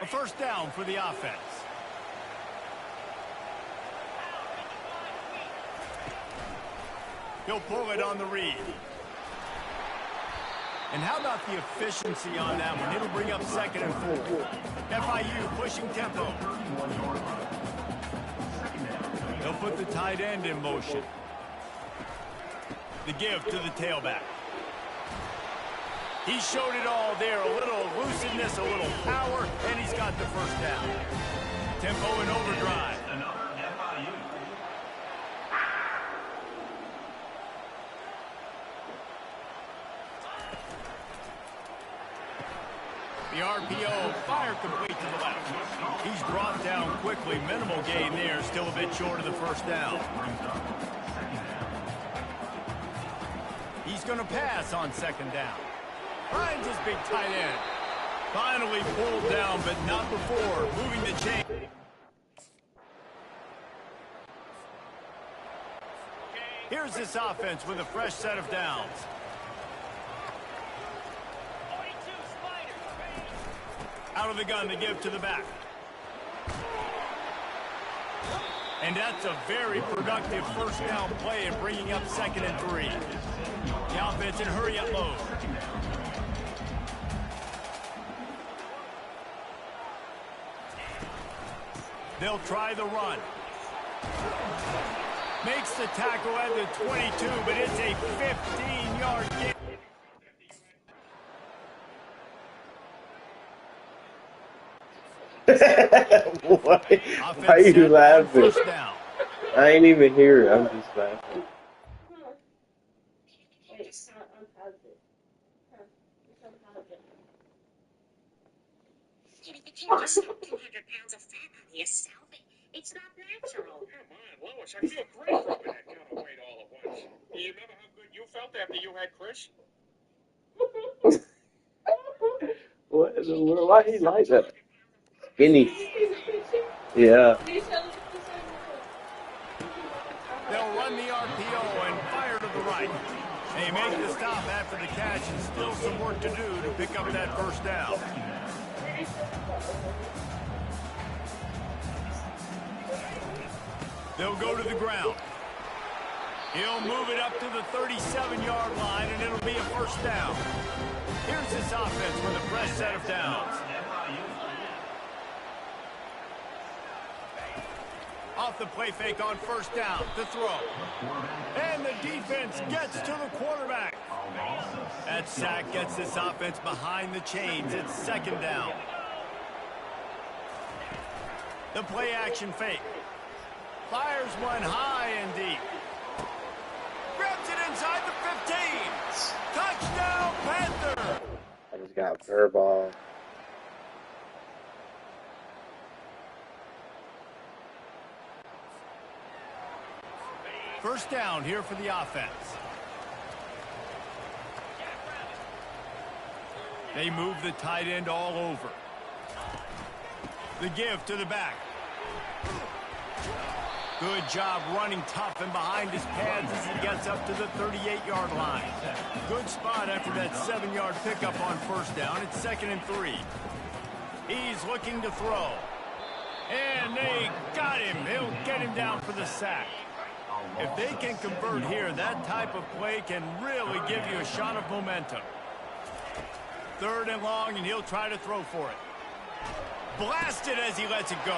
A first down for the offense. He'll pull it on the read. And how about the efficiency on that one? It'll bring up 2nd and 4. FIU pushing tempo. They'll put the tight end in motion. The give to the tailback. He showed it all there. A little elusiveness, a little power, and he's got the first down. Tempo in overdrive. The RPO, fire complete to the left. He's brought down quickly. Minimal gain there. Still a bit short of the first down. He's going to pass on 2nd down. Finds his big tight end. Finally pulled down, but not before. Moving the chain. Here's this offense with a fresh set of downs. Out of the gun to give to the back. And that's a very productive first down play and bringing up 2nd and 3. The offense in hurry-up mode. They'll try the run. Makes the tackle at the 22, but it's a 15-yard gain. Why are you laughing? I ain't even here. I'm just laughing. Awesome. 200 pounds of fat on yourself. It's not natural. Come on, Lois. I feel great dropping that kind of weight all at once. You remember how good you felt after you had Chris? What in the world? Why he like that? Skinny. Yeah. They'll run the RPO and fire to the right. They make the stop after the catch and still some work to do to pick up that first down. They'll go to the ground. He'll move it up to the 37-yard line, and it'll be a first down. Here's this offense with a fresh set of downs. Off the play fake on first down to throw. And the defense gets to the quarterback. That sack gets this offense behind the chains. It's 2nd down. The play action fake. Fires one high and deep. Grabs it inside the 15. Touchdown, Panther. I just got a fair ball. First down here for the offense. They move the tight end all over. The give to the back. Good job running tough and behind his pads as he gets up to the 38-yard line. Good spot after that 7-yard pickup on first down. It's 2nd and 3. He's looking to throw. And they got him. He'll get him down for the sack. If they can convert here, that type of play can really give you a shot of momentum. 3rd and long, and he'll try to throw for it. Blasted as he lets it go.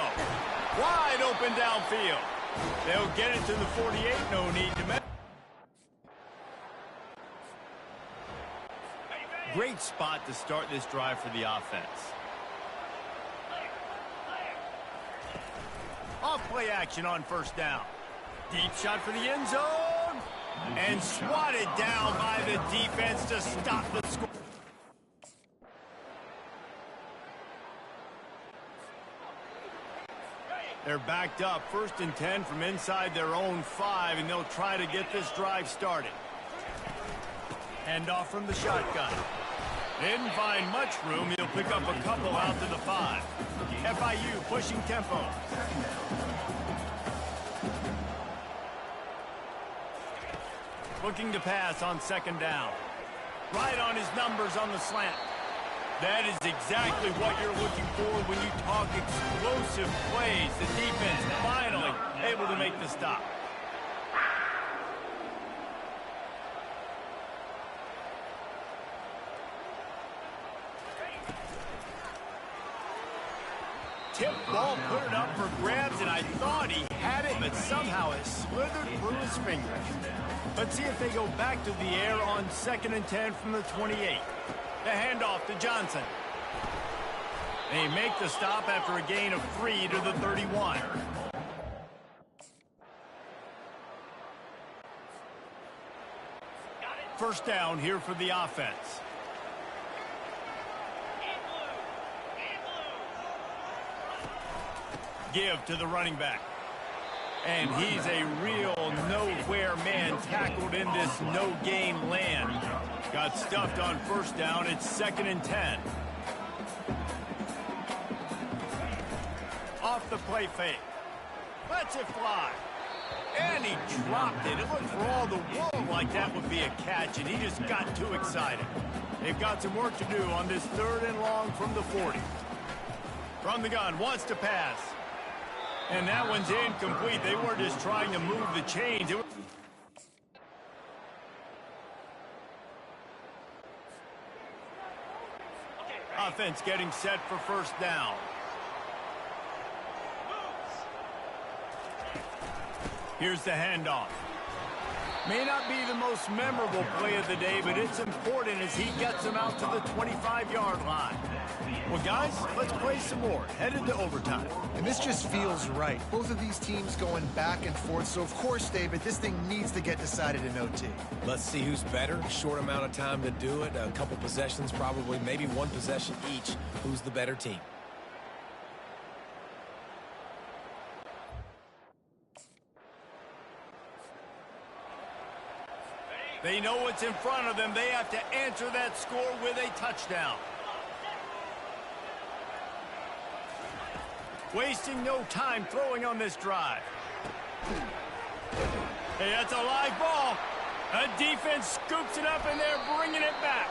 Wide open downfield. They'll get it to the 48. No need to make. Great spot to start this drive for the offense. Off play action on first down. Deep shot for the end zone. And swatted down by the defense to stop the score. They're backed up. 1st and 10 from inside their own 5, and they'll try to get this drive started. Hand off from the shotgun. Didn't find much room. He'll pick up a couple out to the 5. FIU pushing tempo. Looking to pass on 2nd down. Right on his numbers on the slant. That is exactly what you're looking for when you talk explosive plays. The defense finally able to make the stop. Tip ball, put it up for grabs, and I thought he had it, but somehow it slithered through his fingers. Let's see if they go back to the air on 2nd and 10 from the 28. The handoff to Johnson. They make the stop after a gain of 3 to the 31. First down here for the offense. Give to the running back. And he's a real nowhere man tackled in this no-game land. Got stuffed on first down. It's 2nd and 10. Off the play fake. Lets it fly. And he dropped it. It looked for all the world like that would be a catch, and he just got too excited. They've got some work to do on this 3rd and long from the 40. From the gun, wants to pass. And that one's incomplete. They were just trying to move the chains. Offense getting set for first down. Here's the handoff. May not be the most memorable play of the day, but it's important as he gets them out to the 25-yard line. Well, guys, let's play some more. Headed to overtime. And this just feels right. Both of these teams going back and forth. So, of course, David, this thing needs to get decided in OT. Let's see who's better. Short amount of time to do it. A couple possessions, probably maybe one possession each. Who's the better team? They know what's in front of them. They have to answer that score with a touchdown. Wasting no time throwing on this drive. Hey, that's a live ball. A defense scoops it up, and they're bringing it back.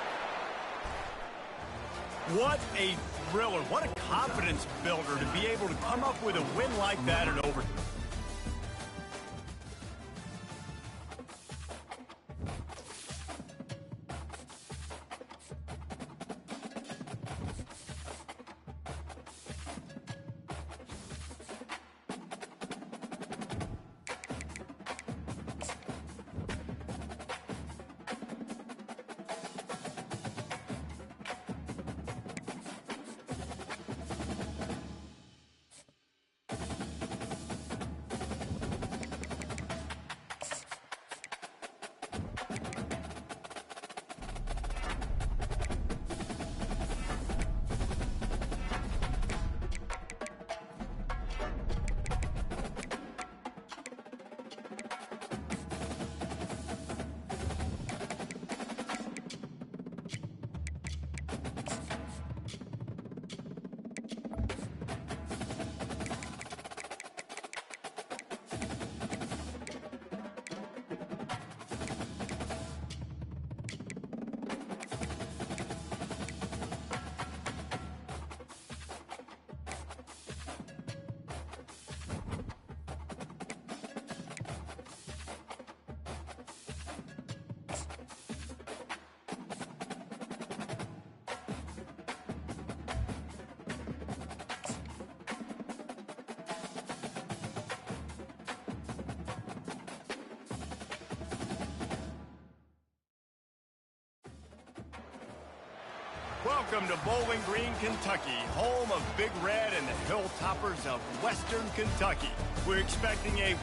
What a thriller. What a confidence builder to be able to come up with a win like that in overtime. Welcome to Bowling Green, Kentucky, home of Big Red and the Hilltoppers of Western Kentucky. We're expecting a...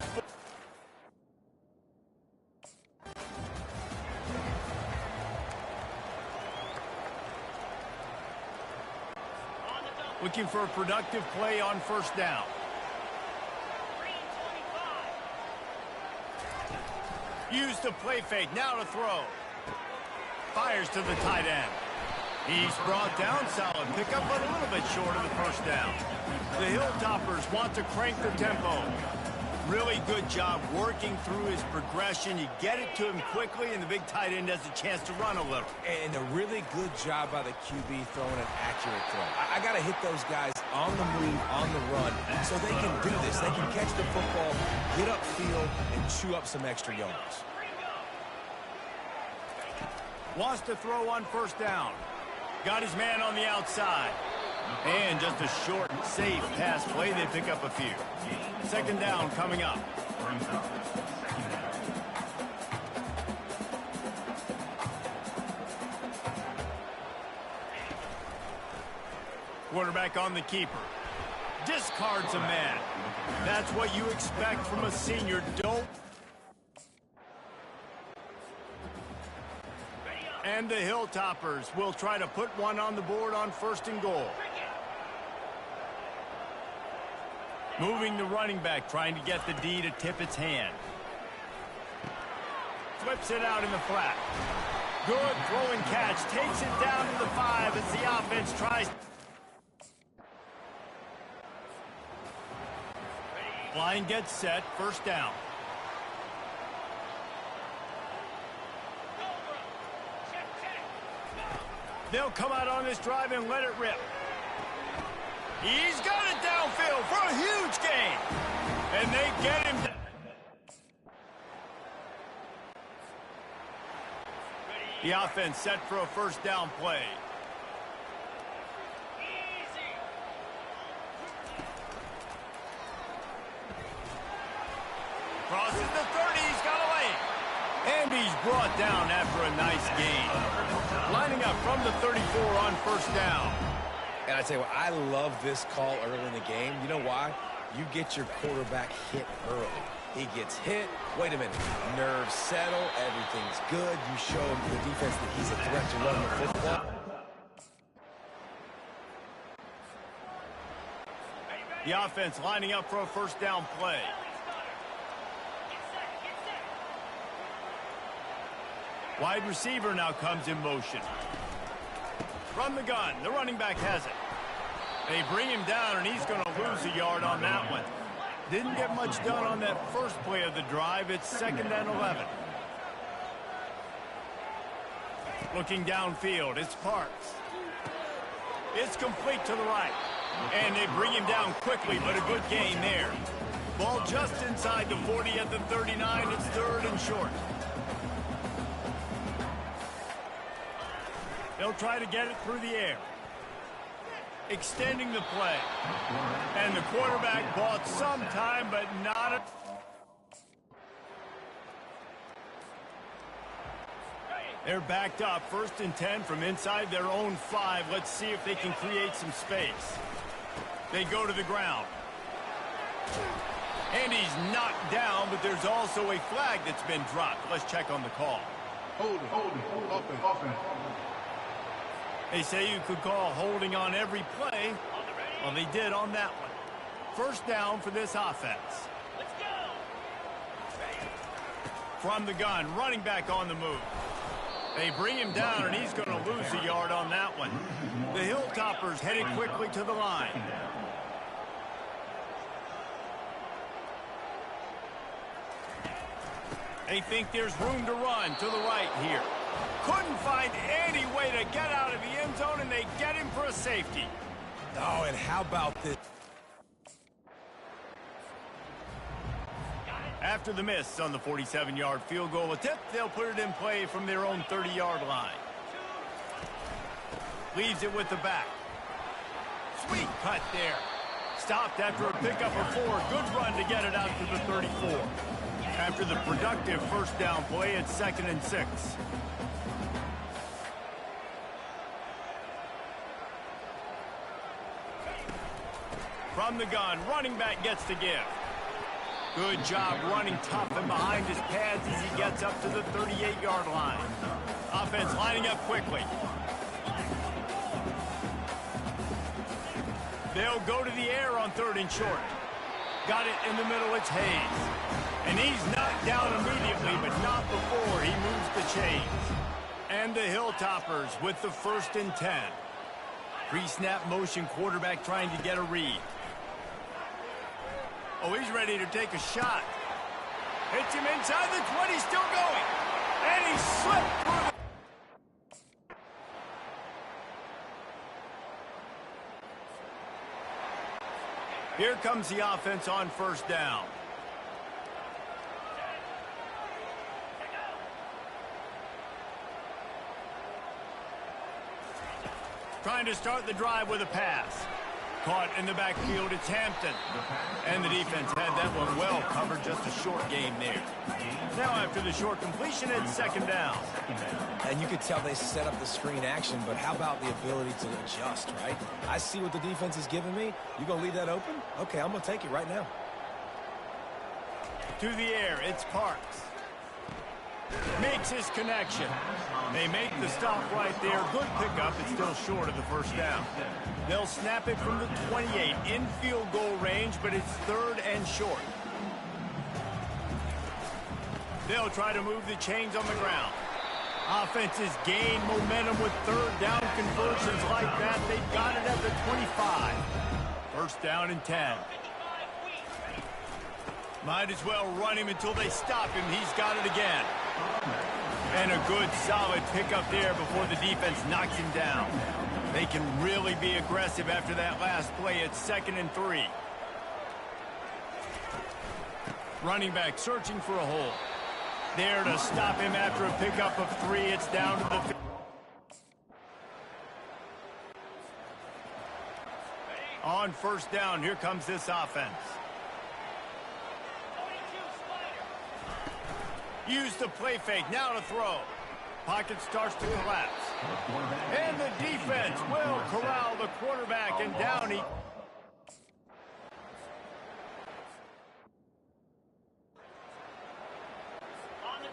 Looking for a productive play on first down. Use the play fake, now to throw. Fires to the tight end. He's brought down, solid pickup, but a little bit short of the first down. The Hilltoppers want to crank the tempo. Really good job working through his progression. You get it to him quickly, and the big tight end has a chance to run a little. And a really good job by the QB throwing an accurate throw. I got to hit those guys on the move, on the run, so they can do this. They can catch the football, get upfield, and chew up some extra yards. Wants to throw on first down. Got his man on the outside. And just a short, safe pass play. They pick up a few. Second down coming up. Quarterback on the keeper. Discards a man. That's what you expect from a senior. Don't. And the Hilltoppers will try to put one on the board on first and goal. Moving the running back, trying to get the D to tip its hand. Flips it out in the flat. Good throw and catch. Takes it down to the 5 as the offense tries. Line gets set. First down. They'll come out on this drive and let it rip. He's got it downfield for a huge gain. And they get him. The offense set for a first down play. Crosses the 30, he's got away. And he's brought down after a nice gain. Lining up from the 34 on first down. And I tell you what, I love this call early in the game. You know why? You get your quarterback hit early. He gets hit. Wait a minute. Nerves settle. Everything's good. You show the defense that he's a threat to run the football. The offense lining up for a first down play. Wide receiver now comes in motion. From the gun, the running back has it. They bring him down, and he's going to lose a yard on that one. Didn't get much done on that first play of the drive. It's second and 11. Looking downfield, it's Parks. It's complete to the right. And they bring him down quickly, but a good gain there. Ball just inside the 40 at the 39. It's third and short. They'll try to get it through the air. Extending the play. And the quarterback bought some time, but not a... They're backed up. First and 10 from inside their own 5. Let's see if they can create some space. They go to the ground. And he's knocked down, but there's also a flag that's been dropped. Let's check on the call. Hold it. Offense. They say you could call holding on every play. Well, they did on that one. First down for this offense. Let's go. From the gun, running back on the move. They bring him down, and he's going to lose a yard on that one. The Hilltoppers headed quickly to the line. They think there's room to run to the right here. Couldn't find any way to get out of the end zone, and they get him for a safety. Oh, and how about this? After the miss on the 47-yard field goal attempt, they'll put it in play from their own 30-yard line. Leaves it with the back. Sweet cut there. Stopped after a pickup of 4. Good run to get it out to the 34. After the productive first down play, it's second and 6. From the gun, running back gets to give. Good job running tough and behind his pads as he gets up to the 38-yard line. Offense lining up quickly. They'll go to the air on third and short. Got it in the middle, it's Hayes. And he's knocked down immediately, but not before he moves the chains. And the Hilltoppers with the first and 10. Pre-snap motion, quarterback trying to get a read. Oh, he's ready to take a shot. Hits him inside the 20, still going. And he slipped through the... Here comes the offense on first down. Trying to start the drive with a pass. Caught in the backfield, it's Hampton. And the defense had that one well covered, just a short game there. Now after the short completion, it's second down. And you could tell they set up the screen action, but how about the ability to adjust, right? I see what the defense is giving me. You gonna leave that open? Okay, I'm gonna take it right now. To the air, it's Parks. Makes his connection. They make the stop right there. Good pickup. It's still short of the first down. They'll snap it from the 28 in field goal range, but it's third and short. They'll try to move the chains on the ground. Offenses gain momentum with third down conversions like that. They got it at the 25. First down and 10. Might as well run him until they stop him. He's got it again. And a good, solid pickup there before the defense knocks him down. They can really be aggressive after that last play. It's 2nd and 3. Running back searching for a hole. There to stop him after a pickup of 3. It's down to the... On first down, here comes this offense. Use the play fake, now to throw. Pocket starts to collapse. And the defense will corral the quarterback, and down he...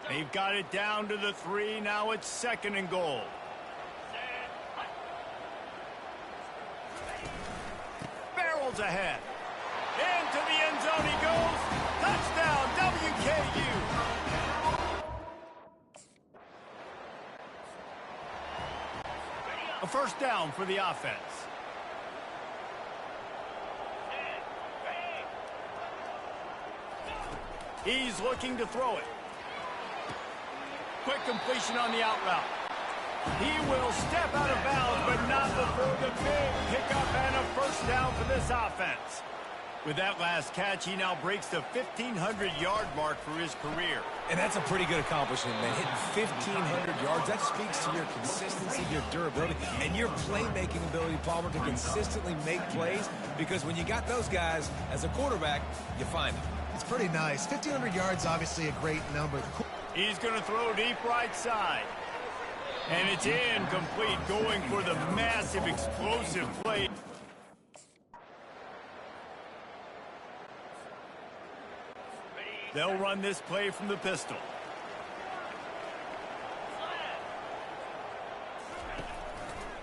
They've got it down to the 3, now it's 2nd and goal. Barrels ahead. Into the end zone he goes. Touchdown, WKU. A first down for the offense. He's looking to throw it. Quick completion on the out route. He will step out of bounds, but not before the big pickup and a first down for this offense. With that last catch, he now breaks the 1,500-yard mark for his career. And that's a pretty good accomplishment, man. Hitting 1,500 yards, that speaks to your consistency, your durability, and your playmaking ability, Palmer, to consistently make plays. Because when you got those guys as a quarterback, you find them. It's pretty nice. 1,500 yards, obviously a great number. He's going to throw deep right side. And it's incomplete, going for the massive, explosive play. They'll run this play from the pistol.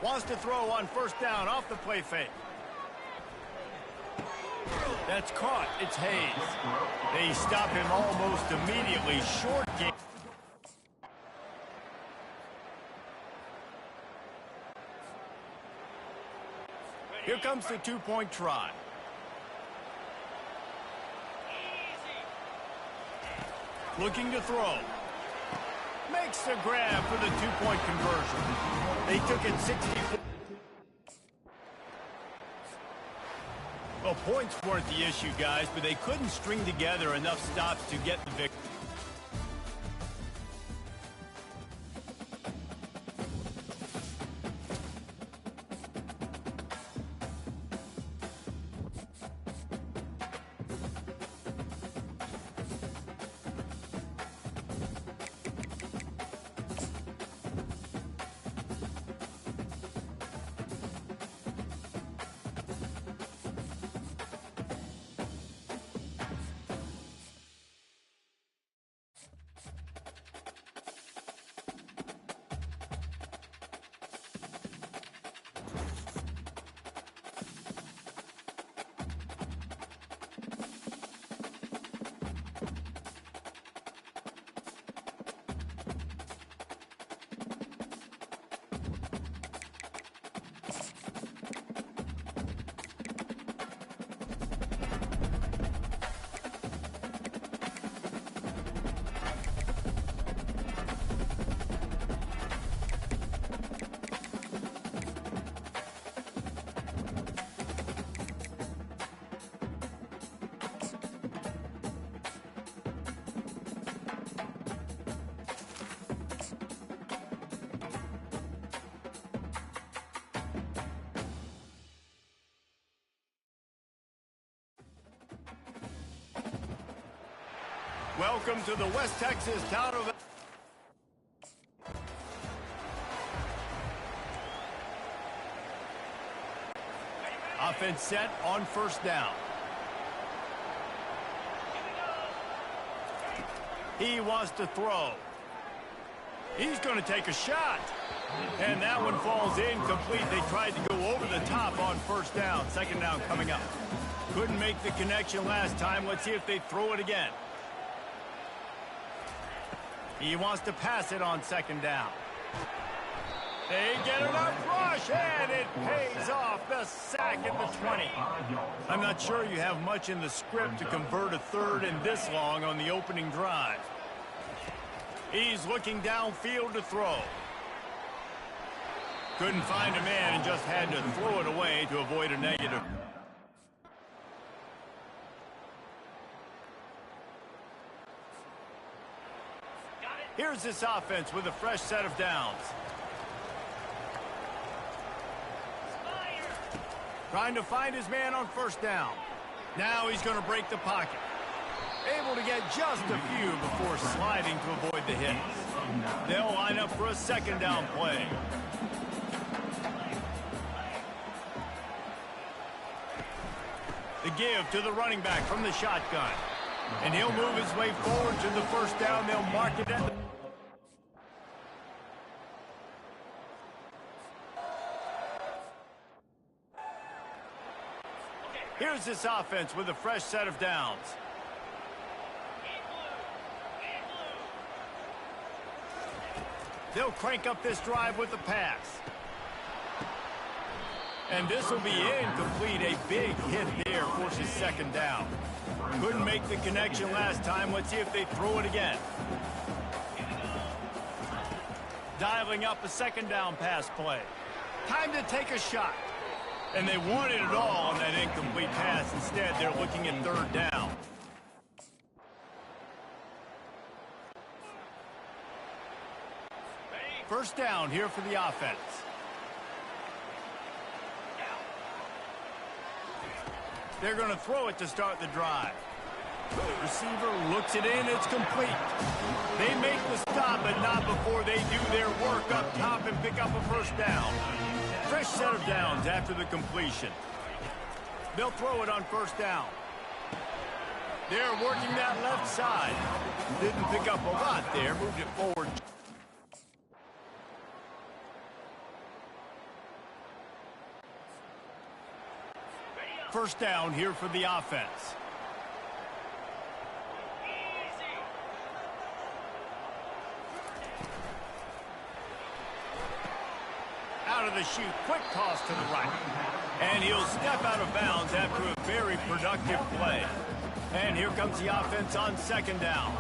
Wants to throw on first down off the play fake. That's caught. It's Hayes. They stop him almost immediately. Short game. Here comes the two-point try. Looking to throw. Makes the grab for the two-point conversion. They took it 64. Well, points weren't the issue, guys, but they couldn't string together enough stops to get the victory. Welcome to the West Texas town of... Offense set on first down. He wants to throw. He's going to take a shot. And that one falls incomplete. They tried to go over the top on first down. Second down coming up. Couldn't make the connection last time. Let's see if they throw it again. He wants to pass it on second down. They get enough rush, and it pays off. The sack at the 20. I'm not sure you have much in the script to convert a third and this long on the opening drive. He's looking downfield to throw. Couldn't find a man and just had to throw it away to avoid a negative. Here's this offense with a fresh set of downs. Trying to find his man on first down. Now he's going to break the pocket. Able to get just a few before sliding to avoid the hit. They'll line up for a second down play. The give to the running back from the shotgun. And he'll move his way forward to the first down. They'll mark it at the... Here's this offense with a fresh set of downs. They'll crank up this drive with a pass. And this will be incomplete. A big hit there forces second down. Couldn't make the connection last time. Let's see if they throw it again. Dialing up a second down pass play. Time to take a shot. And they wanted it all on that incomplete pass. Instead, they're looking at third down. First down here for the offense. They're going to throw it to start the drive. Receiver looks it in. It's complete. They make the stop, but not before they do their work up top and pick up a first down. Fresh set of downs after the completion. They'll throw it on first down. They're working that left side. Didn't pick up a lot there. Moved it forward. First down here for the offense. Out of the chute, quick toss to the right. And he'll step out of bounds after a very productive play. And here comes the offense on second down.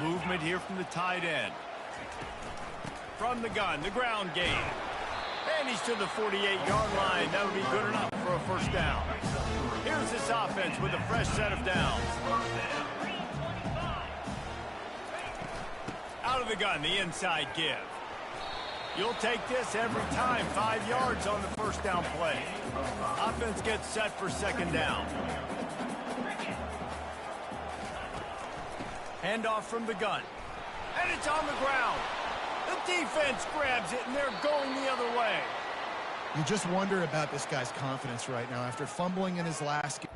Movement here from the tight end. From the gun, the ground game. And he's to the 48-yard line. That'll be good enough for a first down. Here's this offense with a fresh set of downs. Out of the gun, the inside give. You'll take this every time. 5 yards on the first down play. Offense gets set for second down. Handoff from the gun. And it's on the ground. The defense grabs it, and they're going the other way. You just wonder about this guy's confidence right now after fumbling in his last game.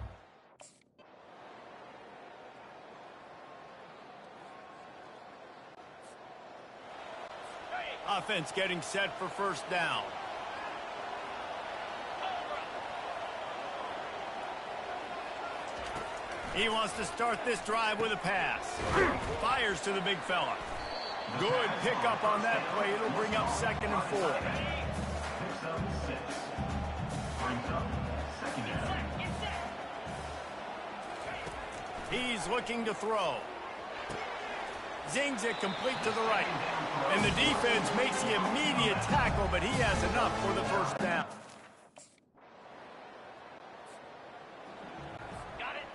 Offense getting set for first down. He wants to start this drive with a pass. Fires to the big fella. Good pickup on that play. It'll bring up 2nd and 4. He's looking to throw. Zings it complete to the right. And the defense makes the immediate tackle, but he has enough for the first down.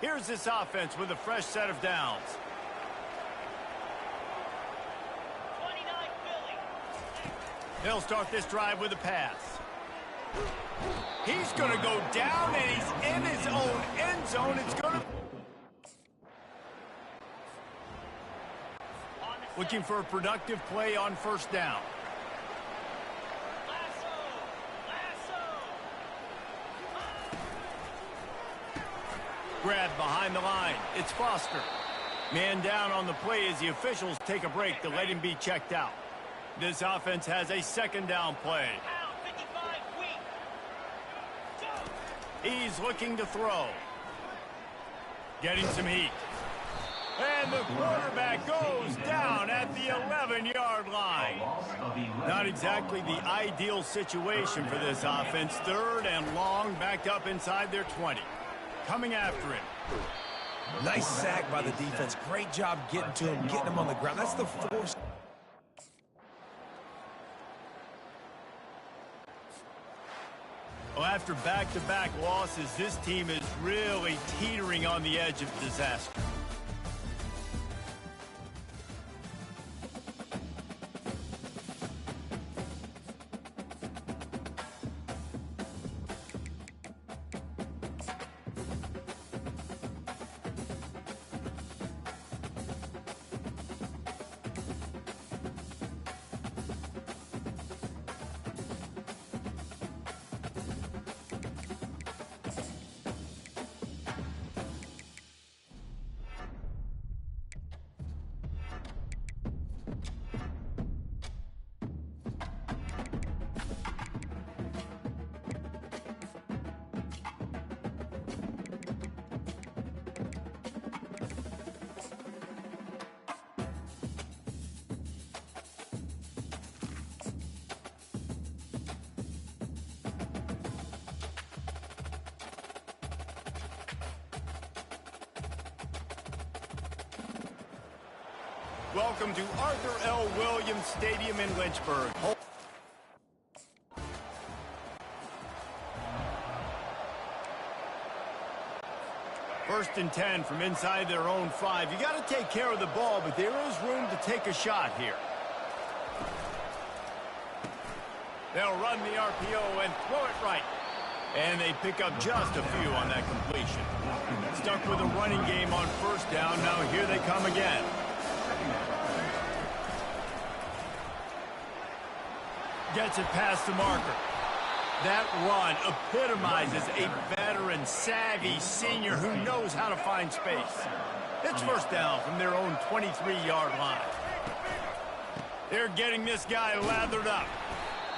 Here's this offense with a fresh set of downs. They'll start this drive with a pass. He's going to go down, and he's in his own end zone. It's going to... Looking for a productive play on first down. Grab behind the line. It's Foster. Man down on the play as the officials take a break to let him be checked out. This offense has a second down play. He's looking to throw. Getting some heat. And the quarterback goes down at the 11-yard line. Not exactly the ideal situation for this offense. Third and long, backed up inside their 20. Coming after him. Nice sack by the defense. Great job getting to him, getting him on the ground. That's the force. Well, after back-to-back losses, this team is really teetering on the edge of disaster. Welcome to Arthur L. Williams Stadium in Lynchburg. First and 10 from inside their own 5. You got to take care of the ball, but there is room to take a shot here. They'll run the RPO and throw it right. And they pick up just a few on that completion. Stuck with a running game on first down. Now here they come again. Gets it past the marker. That run epitomizes a veteran, savvy senior who knows how to find space. It's first down from their own 23-yard line. They're getting this guy lathered up.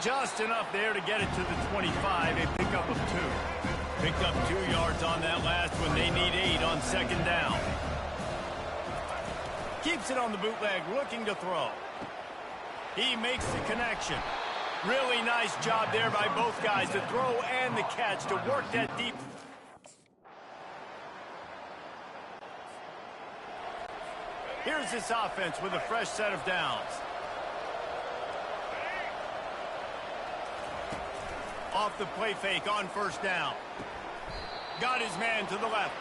Just enough there to get it to the 25, a pickup of 2. Picked up 2 yards on that last one. They need 8 on second down. Keeps it on the bootleg, looking to throw. He makes the connection. Really nice job there by both guys, the throw and the catch, to work that deep. Here's this offense with a fresh set of downs. Off the play fake on first down. Got his man to the left.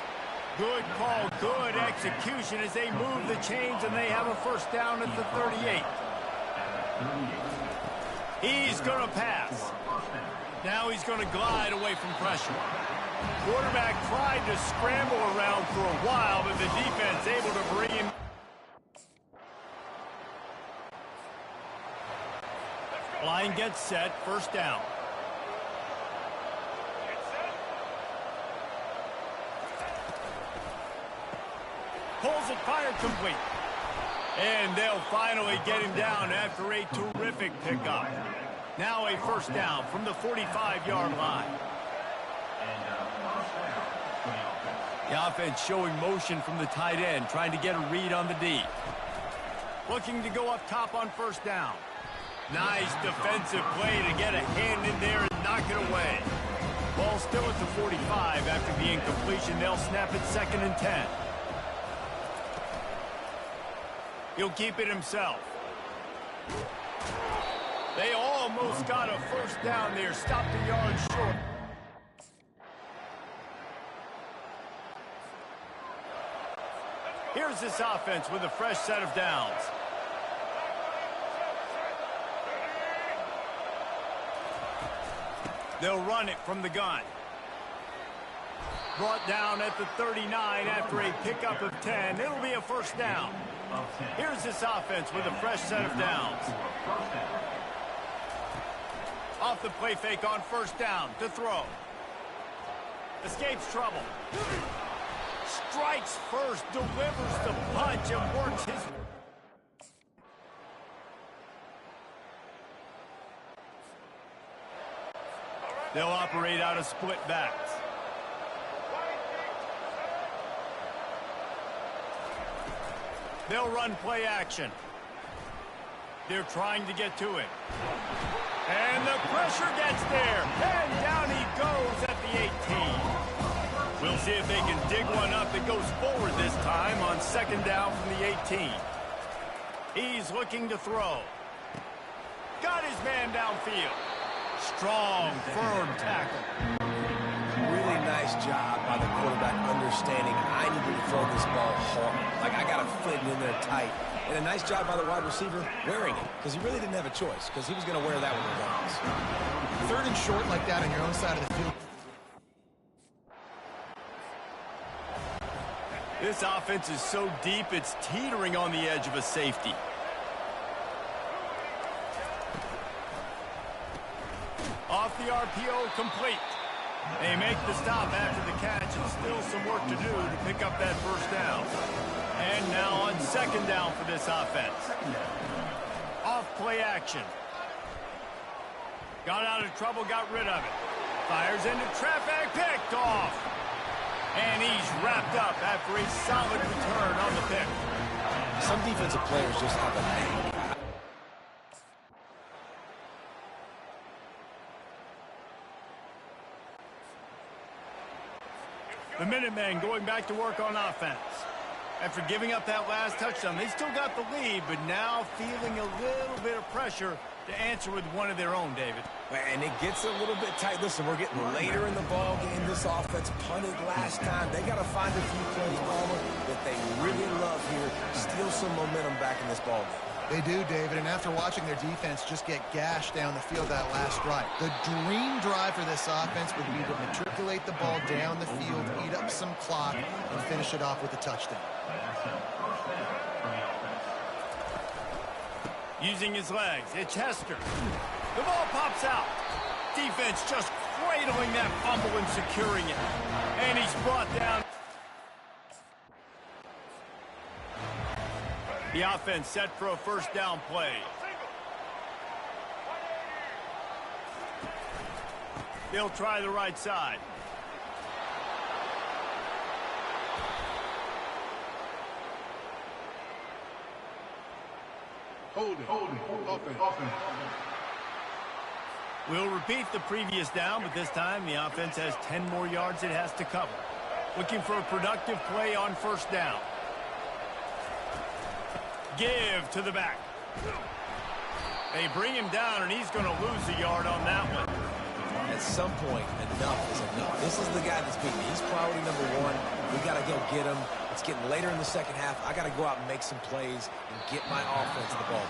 Good call, good execution as they move the chains, and they have a first down at the 38. He's going to pass. Now he's going to glide away from pressure. Quarterback tried to scramble around for a while, but the defense able to bring him. Line gets set, first down. Pulls it, fired complete. And they'll finally get him down after a terrific pickup. Now a first down from the 45-yard line. The offense showing motion from the tight end, trying to get a read on the D. Looking to go up top on first down. Nice defensive play to get a hand in there and knock it away. Ball still at the 45 after the incompletion. They'll snap it second and 10. He'll keep it himself. They almost got a first down there. Stopped a yard short. Here's this offense with a fresh set of downs. They'll run it from the gun. Brought down at the 39 after a pickup of 10. It'll be a first down. Here's this offense with a fresh set of downs. Off the play fake on first down to throw. Escapes trouble. Strikes first, delivers the punch, and works his... They'll operate out of split backs. They'll run play action. They're trying to get to it. And the pressure gets there. And down he goes at the 18. We'll see if they can dig one up that goes forward this time on second down from the 18. He's looking to throw. Got his man downfield. Strong, firm tackle. Really nice job by the quarterback understanding I need to throw this ball hard. Like, I got to fit it in there tight. And a nice job by the wide receiver wearing it, because he really didn't have a choice, because he was going to wear that one regardless. Third and short like that on your own side of the field. This offense is so deep, it's teetering on the edge of a safety. Off the RPO, complete. They make the stop after the catch, and still some work to do to pick up that first down. And now on second down for this offense. Off play action. Got out of trouble, got rid of it. Fires into traffic, picked off. And he's wrapped up after a solid return on the pick. Some defensive players just have a name. The Minutemen going back to work on offense. After giving up that last touchdown, they still got the lead, but now feeling a little bit of pressure to answer with one of their own, David. And it gets a little bit tight. Listen, we're getting later in the ball game. This offense punted last time. They got to find a few plays, Palmer, that they really love here. Steal some momentum back in this ball game. They do, David, and after watching their defense just get gashed down the field that last drive, the dream drive for this offense would be to matriculate the ball down the field, eat up some clock, and finish it off with a touchdown. Using his legs, it's Hester. The ball pops out. Defense just cradling that fumble and securing it. And he's brought down. The offense set for a first down play. They'll try the right side. Hold it. Offense. We'll repeat the previous down, but this time the offense has 10 more yards it has to cover. Looking for a productive play on first down. Give to the back. They bring him down, and he's going to lose a yard on that one. At some point, enough is enough. This is the guy that's beating me. He's priority number one. We got to go get him. It's getting later in the second half. I got to go out and make some plays and get my offense the ball.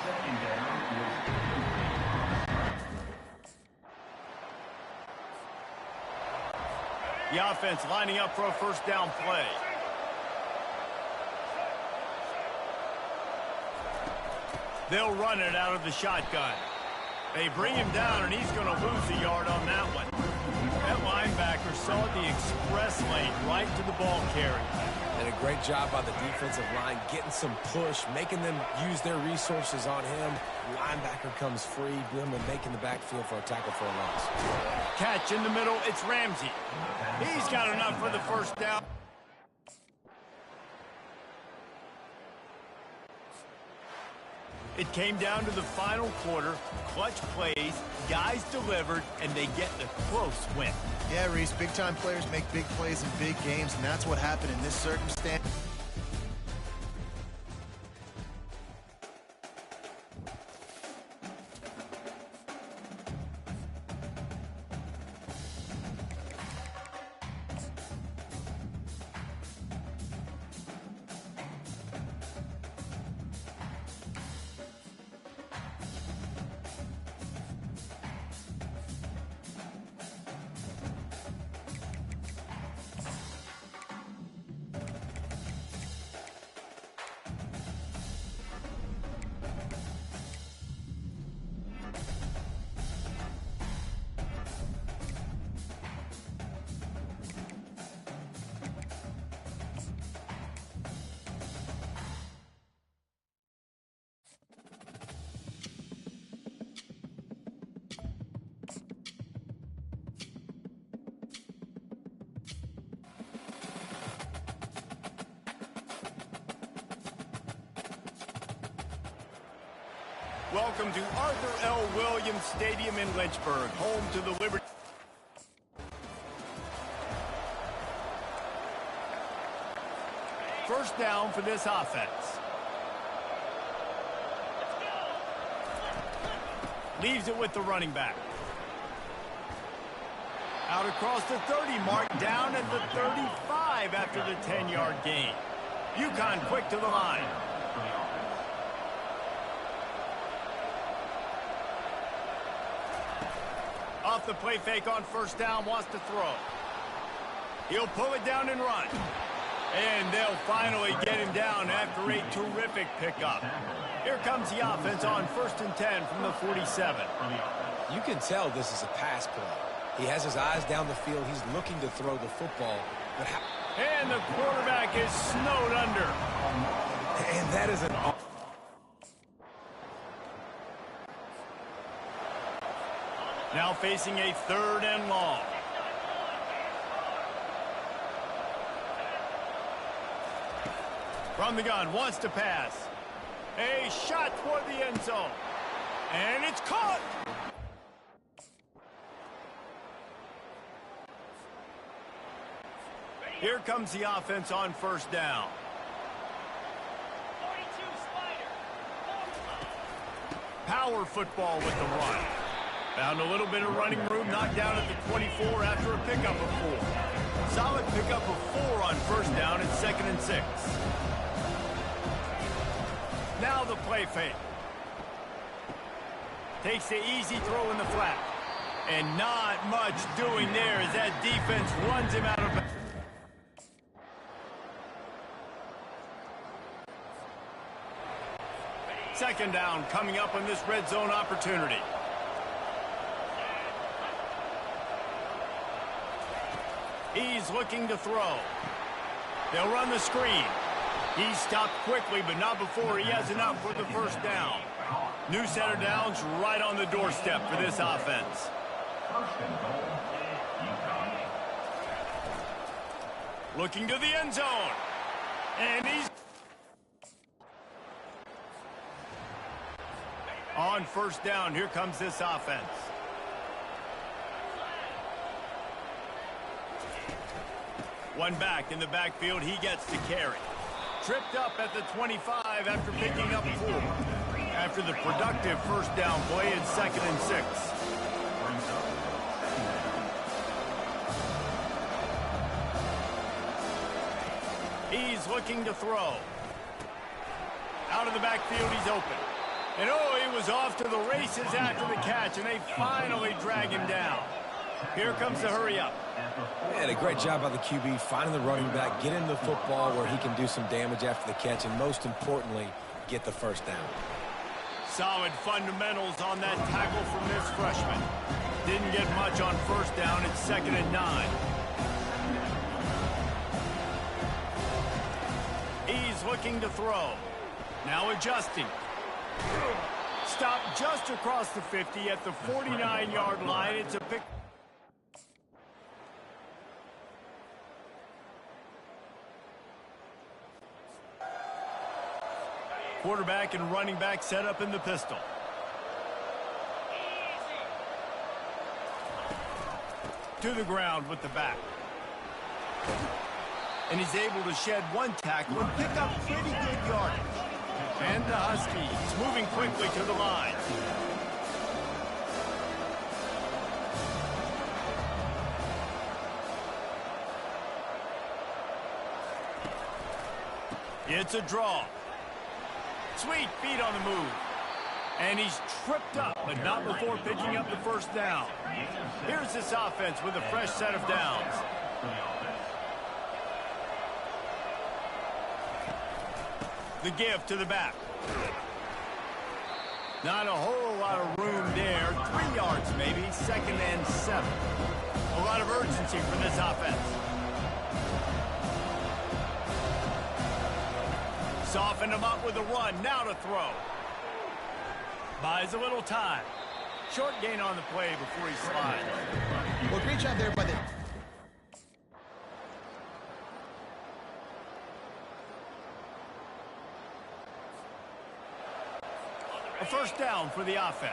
The offense lining up for a first down play. They'll run it out of the shotgun. They bring him down, and he's going to lose a yard on that one. That linebacker saw the express lane right to the ball carrier. And a great job by the defensive line, getting some push, making them use their resources on him. Linebacker comes free, them and making the backfield for a tackle for a loss. Catch in the middle, it's Ramsey. He's got enough for the first down. It came down to the final quarter, clutch plays, guys delivered, and they get the close win. Yeah, Reese, big-time players make big plays in big games, and that's what happened in this circumstance. welcome to Arthur L. Williams Stadium in Lynchburg, home to the Liberty. First down for this offense. Leaves it with the running back. Out across the 30 mark, down at the 35 after the 10-yard gain. Ncaa quick to the line. Off the play fake on first down, wants to throw. He'll pull it down and run. And they'll finally get him down after a terrific pickup. Here comes the offense on 1st and 10 from the 47. You can tell this is a pass play. He has his eyes down the field. He's looking to throw the football. But and the quarterback is snowed under. And that is an... Now facing a 3rd and long. From the gun, wants to pass. A shot toward the end zone. And it's caught. Here comes the offense on 1st down. Power football with the run. Found a little bit of running room, knocked down at the 24 after a pickup of 4. Solid pickup of 4 on 1st down at 2nd and 6. Now the play fake. Takes the easy throw in the flat. And not much doing there as that defense runs him out of bounds. Second down coming up on this red zone opportunity. He's looking to throw. They'll run the screen. He stopped quickly, but not before he has enough for the 1st down. New set of downs right on the doorstep for this offense. Looking to the end zone. And he's... On 1st down, here comes this offense. One back in the backfield, he gets to carry. Tripped up at the 25 after picking up 4. After the productive 1st down play at 2nd and 6. He's looking to throw. Out of the backfield, he's open. And oh, he was off to the races after the catch, and they finally drag him down. Here comes the hurry up. And a great job by the QB finding the running back, getting the football where he can do some damage after the catch, and most importantly, get the 1st down. Solid fundamentals on that tackle from this freshman. Didn't get much on 1st down. It's 2nd and 9. He's looking to throw. Now adjusting. Stopped just across the 50 at the 49-yard line. It's a pick. Quarterback and running back set up in the pistol. To the ground with the back. And he's able to shed 1 tackle and pick up pretty good yardage. And the Huskies moving quickly to the line. It's a draw. Sweet feet on the move. And he's tripped up, but not before picking up the 1st down. Here's this offense with a fresh set of downs. The give to the back. Not a whole lot of room there. 3 yards maybe, 2nd and 7. A lot of urgency for this offense. Soften him up with a run. Now to throw. Buys a little time. Short gain on the play before he slides. Well, great job there by the... A first down for the offense.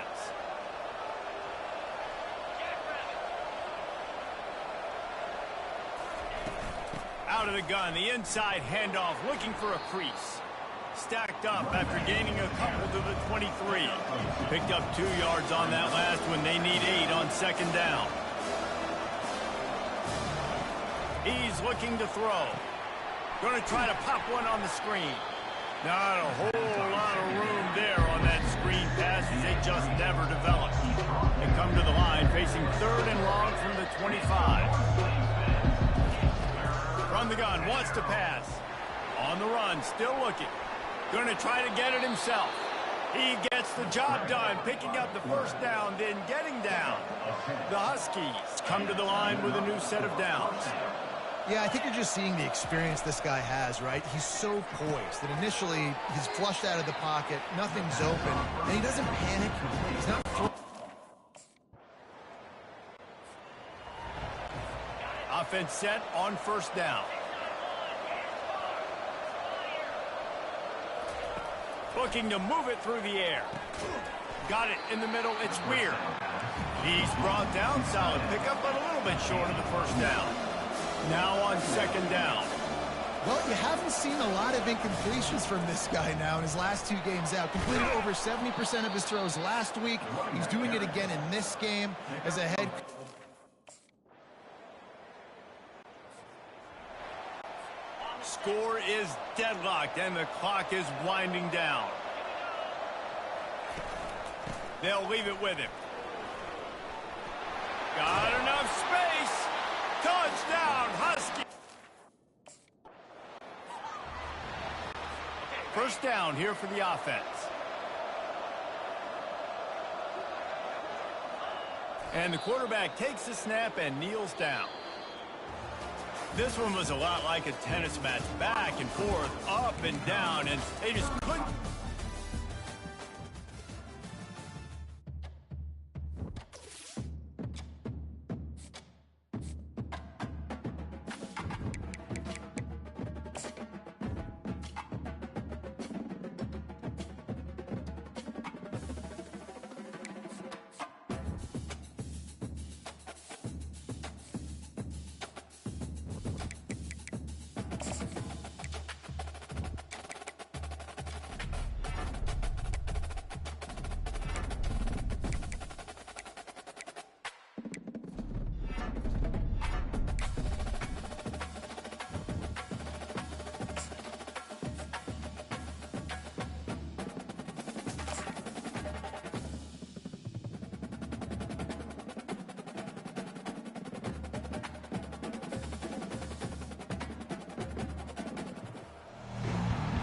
Out of the gun, the inside handoff, looking for a crease. Stacked up after gaining a couple to the 23. Picked up 2 yards on that last one. They need 8 on second down. He's looking to throw. Going to try to pop one on the screen. Not a whole lot of room there on that screen pass as it just never developed. They come to the line facing 3rd and long from the 25. From the gun, wants to pass. On the run, still looking. Going to try to get it himself. He gets the job done, picking up the first down, then getting down. The Huskies come to the line with a new set of downs. Yeah, I think you're just seeing the experience this guy has, right? He's so poised that initially he's flushed out of the pocket, nothing's open, and he doesn't panic. He's not... Offense set on first down. Looking to move it through the air. Got it in the middle. It's Weir. He's brought down. Solid pickup, but a little bit short of the first down. Now on second down. Well, you haven't seen a lot of incompletions from this guy now in his last 2 games out. Completed over 70% of his throws last week. He's doing it again in this game as a head. Score is deadlocked, and the clock is winding down. They'll leave it with him. Got enough space. Touchdown, Husky. First down here for the offense. And the quarterback takes the snap and kneels down. This one was a lot like a tennis match, back and forth, up and down, and they just couldn't.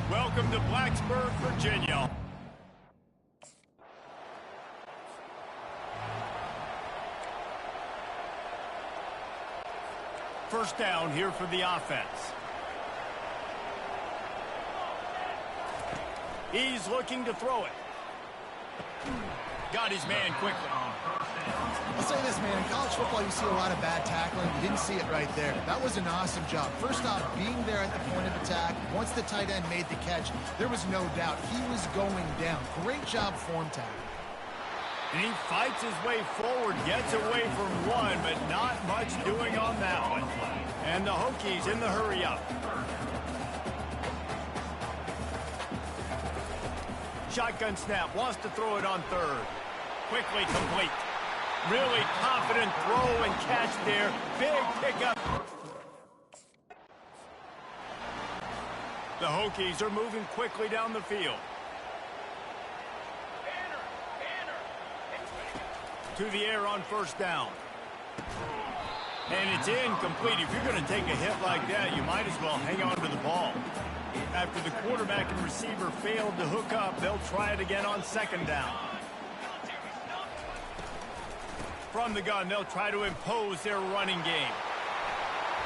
Welcome to Blacksburg, Virginia. First down here for the offense. He's looking to throw it. Got his man quickly. I'll say this, man, in college football you see a lot of bad tackling. You didn't see it right there. That was an awesome job. First off, being there at the point of attack. Once the tight end made the catch, there was no doubt he was going down. Great job form tackle. And he fights his way forward, gets away from one, but not much doing on that one. And the Hokies in the hurry up. Shotgun snap, wants to throw it on third. Quickly complete. Really confident throw and catch there. Big pickup. The Hokies are moving quickly down the field. To the air on first down. And it's incomplete. If you're going to take a hit like that, you might as well hang on to the ball. After the quarterback and receiver failed to hook up, they'll try it again on second down. From the gun, they'll try to impose their running game.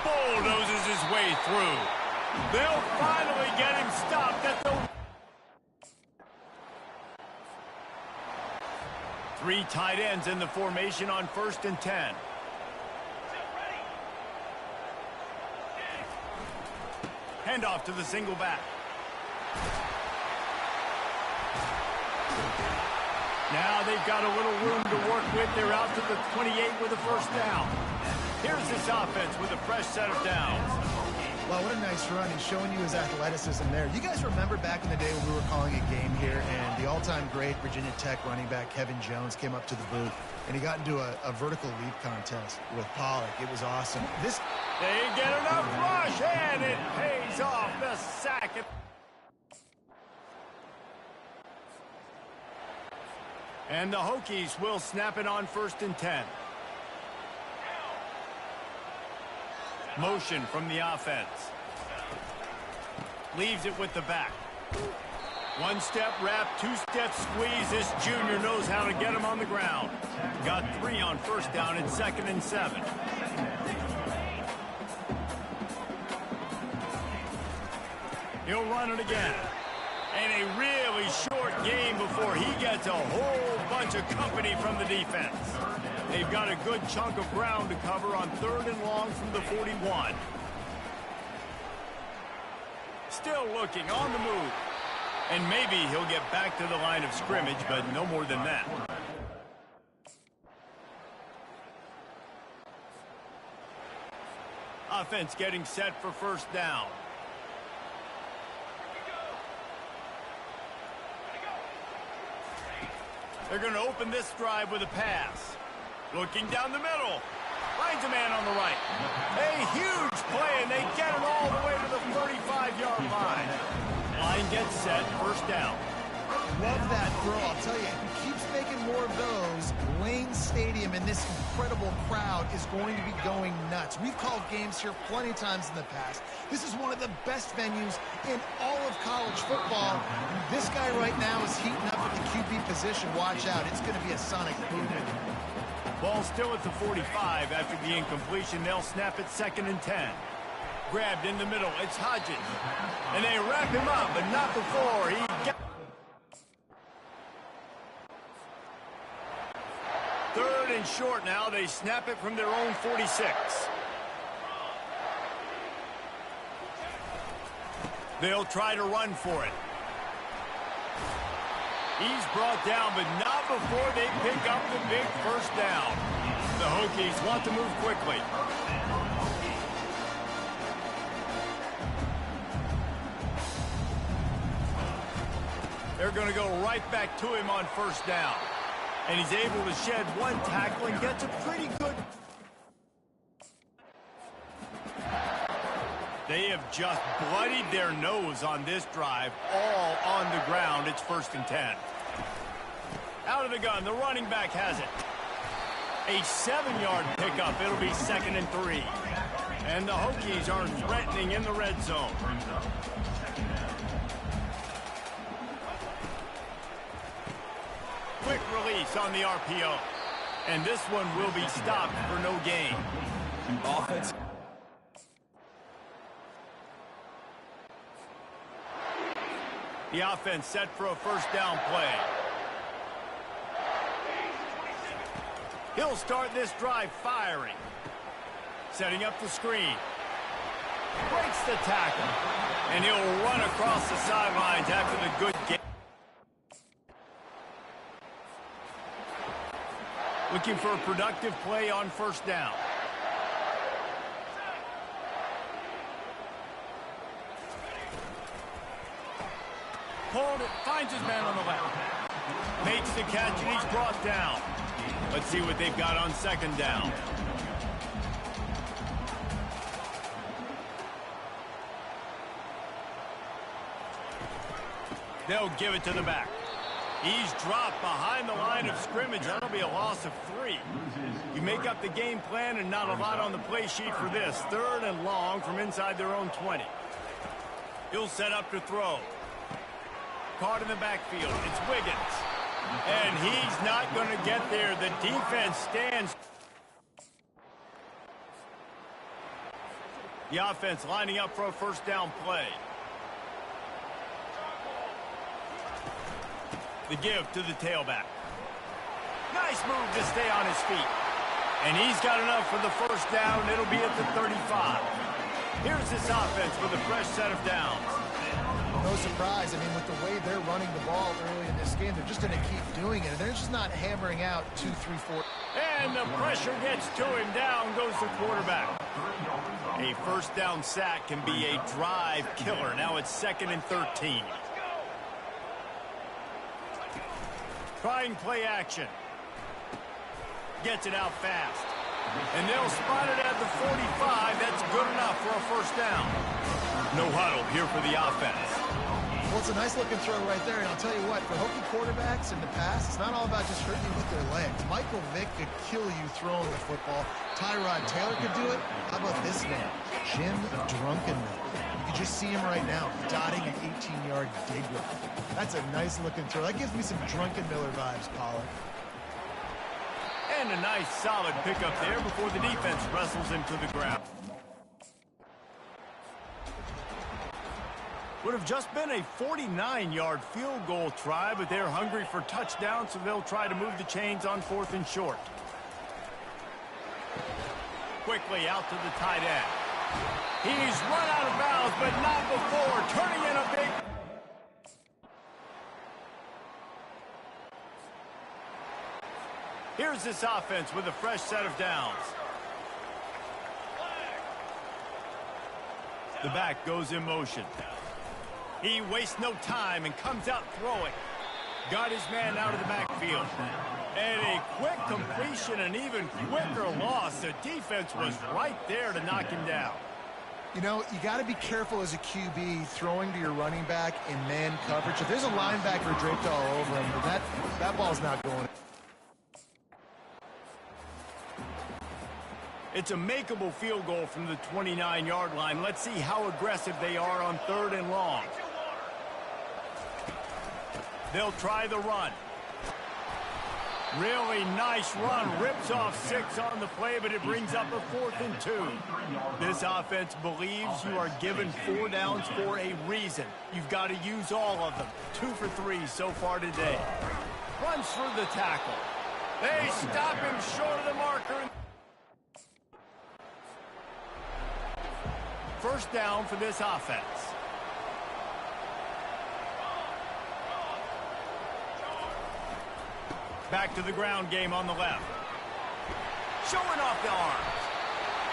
Bulldozes his way through. They'll finally get him stopped at the... 3 tight ends in the formation on 1st and 10. Handoff to the single back. Now they've got a little room to work with. They're out to the 28 with a first down. Here's this offense with a fresh set of downs. Well, what a nice run. He's showing you his athleticism there. You guys remember back in the day when we were calling a game here and the all-time great Virginia Tech running back Kevin Jones came up to the booth and he got into a vertical leap contest with Pollock. It was awesome. They get enough rush, and it pays off the sack. And the Hokies will snap it on 1st and 10. Motion from the offense. Leaves it with the back. One-step wrap, two-step squeeze. This junior knows how to get him on the ground. Got 3 on first down and 2nd and 7. He'll run it again. And a really short game before he gets a whole bunch of company from the defense. They've got a good chunk of ground to cover on 3rd and long from the 41. Still looking on the move. And maybe he'll get back to the line of scrimmage, but no more than that. Offense getting set for first down. They're going to open this drive with a pass. Looking down the middle. Finds a man on the right. A huge play, and they get it all the way to the 35-yard line. Line gets set, first down. Love that throw. I'll tell you, if he keeps making more of those, Lane Stadium and this incredible crowd is going to be going nuts. We've called games here plenty of times in the past. This is one of the best venues in all of college football. And this guy right now is heating up at the QB position. Watch out. It's going to be a sonic boom. Ball still at the 45 after the incompletion. They'll snap it 2nd and 10. Grabbed in the middle. It's Hodges. And they wrap him up, but not before he gets... 3rd and short now. They snap it from their own 46. They'll try to run for it. He's brought down, but not before they pick up the big first down. The Hokies want to move quickly. They're going to go right back to him on first down. And he's able to shed one tackle and gets a pretty good... They have just bloodied their nose on this drive, all on the ground. It's 1st and 10. Out of the gun, the running back has it. A 7-yard pickup. It'll be 2nd and 3. And the Hokies are threatening in the red zone. Quick release on the RPO. And this one will be stopped for no gain. Offense. The offense set for a first down play. He'll start this drive firing. Setting up the screen. Breaks the tackle. And he'll run across the sidelines after the good game. Looking for a productive play on first down. Hold it, finds his man on the left. Makes the catch and he's brought down. Let's see what they've got on 2nd down. They'll give it to the back. He's dropped behind the line of scrimmage. That'll be a loss of 3. You make up the game plan and not a lot on the play sheet for this. 3rd and long from inside their own 20. He'll set up to throw. Caught in the backfield. It's Wiggins. And he's not going to get there. The defense stands. The offense lining up for a first down play. The give to the tailback. Nice move to stay on his feet. And he's got enough for the first down. It'll be at the 35. Here's this offense with a fresh set of downs. no surprise. I mean, with the way they're running the ball early in this game, they're just going to keep doing it. And they're just not hammering out 2, 3, 4. And the pressure gets to him. Down goes the quarterback. A first down sack can be a drive killer. Now it's 2nd and 13. Trying play action. Gets it out fast. And they'll spot it at the 45. That's good enough for a first down. No huddle here for the offense. Well, it's a nice-looking throw right there. And I'll tell you what, for Hokie quarterbacks in the past, it's not all about just hurting you with their legs. Michael Vick could kill you throwing the football. Tyrod Taylor could do it. How about this name? Jim Drunkenmiller. You can just see him right now, dotting an 18-yard dig route. That's a nice-looking throw. That gives me some Drunkenmiller vibes, Pollard. And a nice solid pickup there before the defense wrestles him to the ground. Would have just been a 49-yard field goal try, but they're hungry for touchdown, so they'll try to move the chains on 4th and short. Quickly out to the tight end. He's run out of bounds, but not before. Turning in a big... Here's this offense with a fresh set of downs. The back goes in motion. He wastes no time and comes out throwing. Got his man out of the backfield. And a quick completion, an even quicker loss. The defense was right there to knock him down. You know, you got to be careful as a QB throwing to your running back in man coverage. If there's a linebacker draped all over him, that ball's not going. It's a makeable field goal from the 29-yard line. Let's see how aggressive they are on 3rd and long. They'll try the run. Really nice run. Rips off 6 on the play, but it brings up a 4th and 2. This offense believes you are given 4 downs for a reason. You've got to use all of them. 2 for 3 so far today. Runs through the tackle. They stop him short of the marker. First down for this offense. Back to the ground game on the left. Showing off the arms.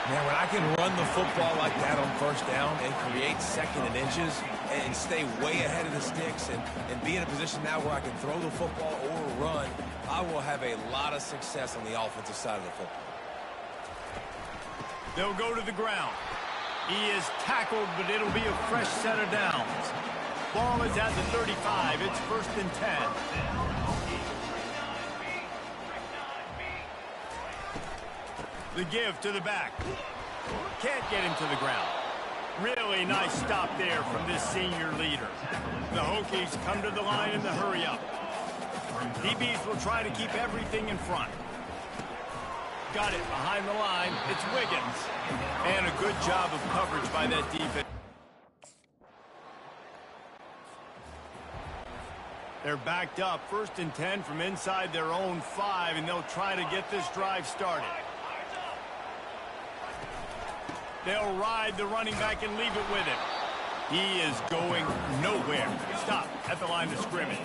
Man, when I can run the football like that on first down and create 2nd and inches and stay way ahead of the sticks and be in a position now where I can throw the football or run, I will have a lot of success on the offensive side of the football. They'll go to the ground. He is tackled, but it'll be a fresh set of downs. Ball is at the 35. It's 1st and 10. The give to the back. Can't get him to the ground. Really nice stop there from this senior leader. The Hokies come to the line in the hurry-up. DBs will try to keep everything in front. Got it behind the line. It's Wiggins. And a good job of coverage by that defense. They're backed up. 1st and 10 from inside their own 5, and they'll try to get this drive started. They'll ride the running back and leave it with him. He is going nowhere. Stop at the line of scrimmage.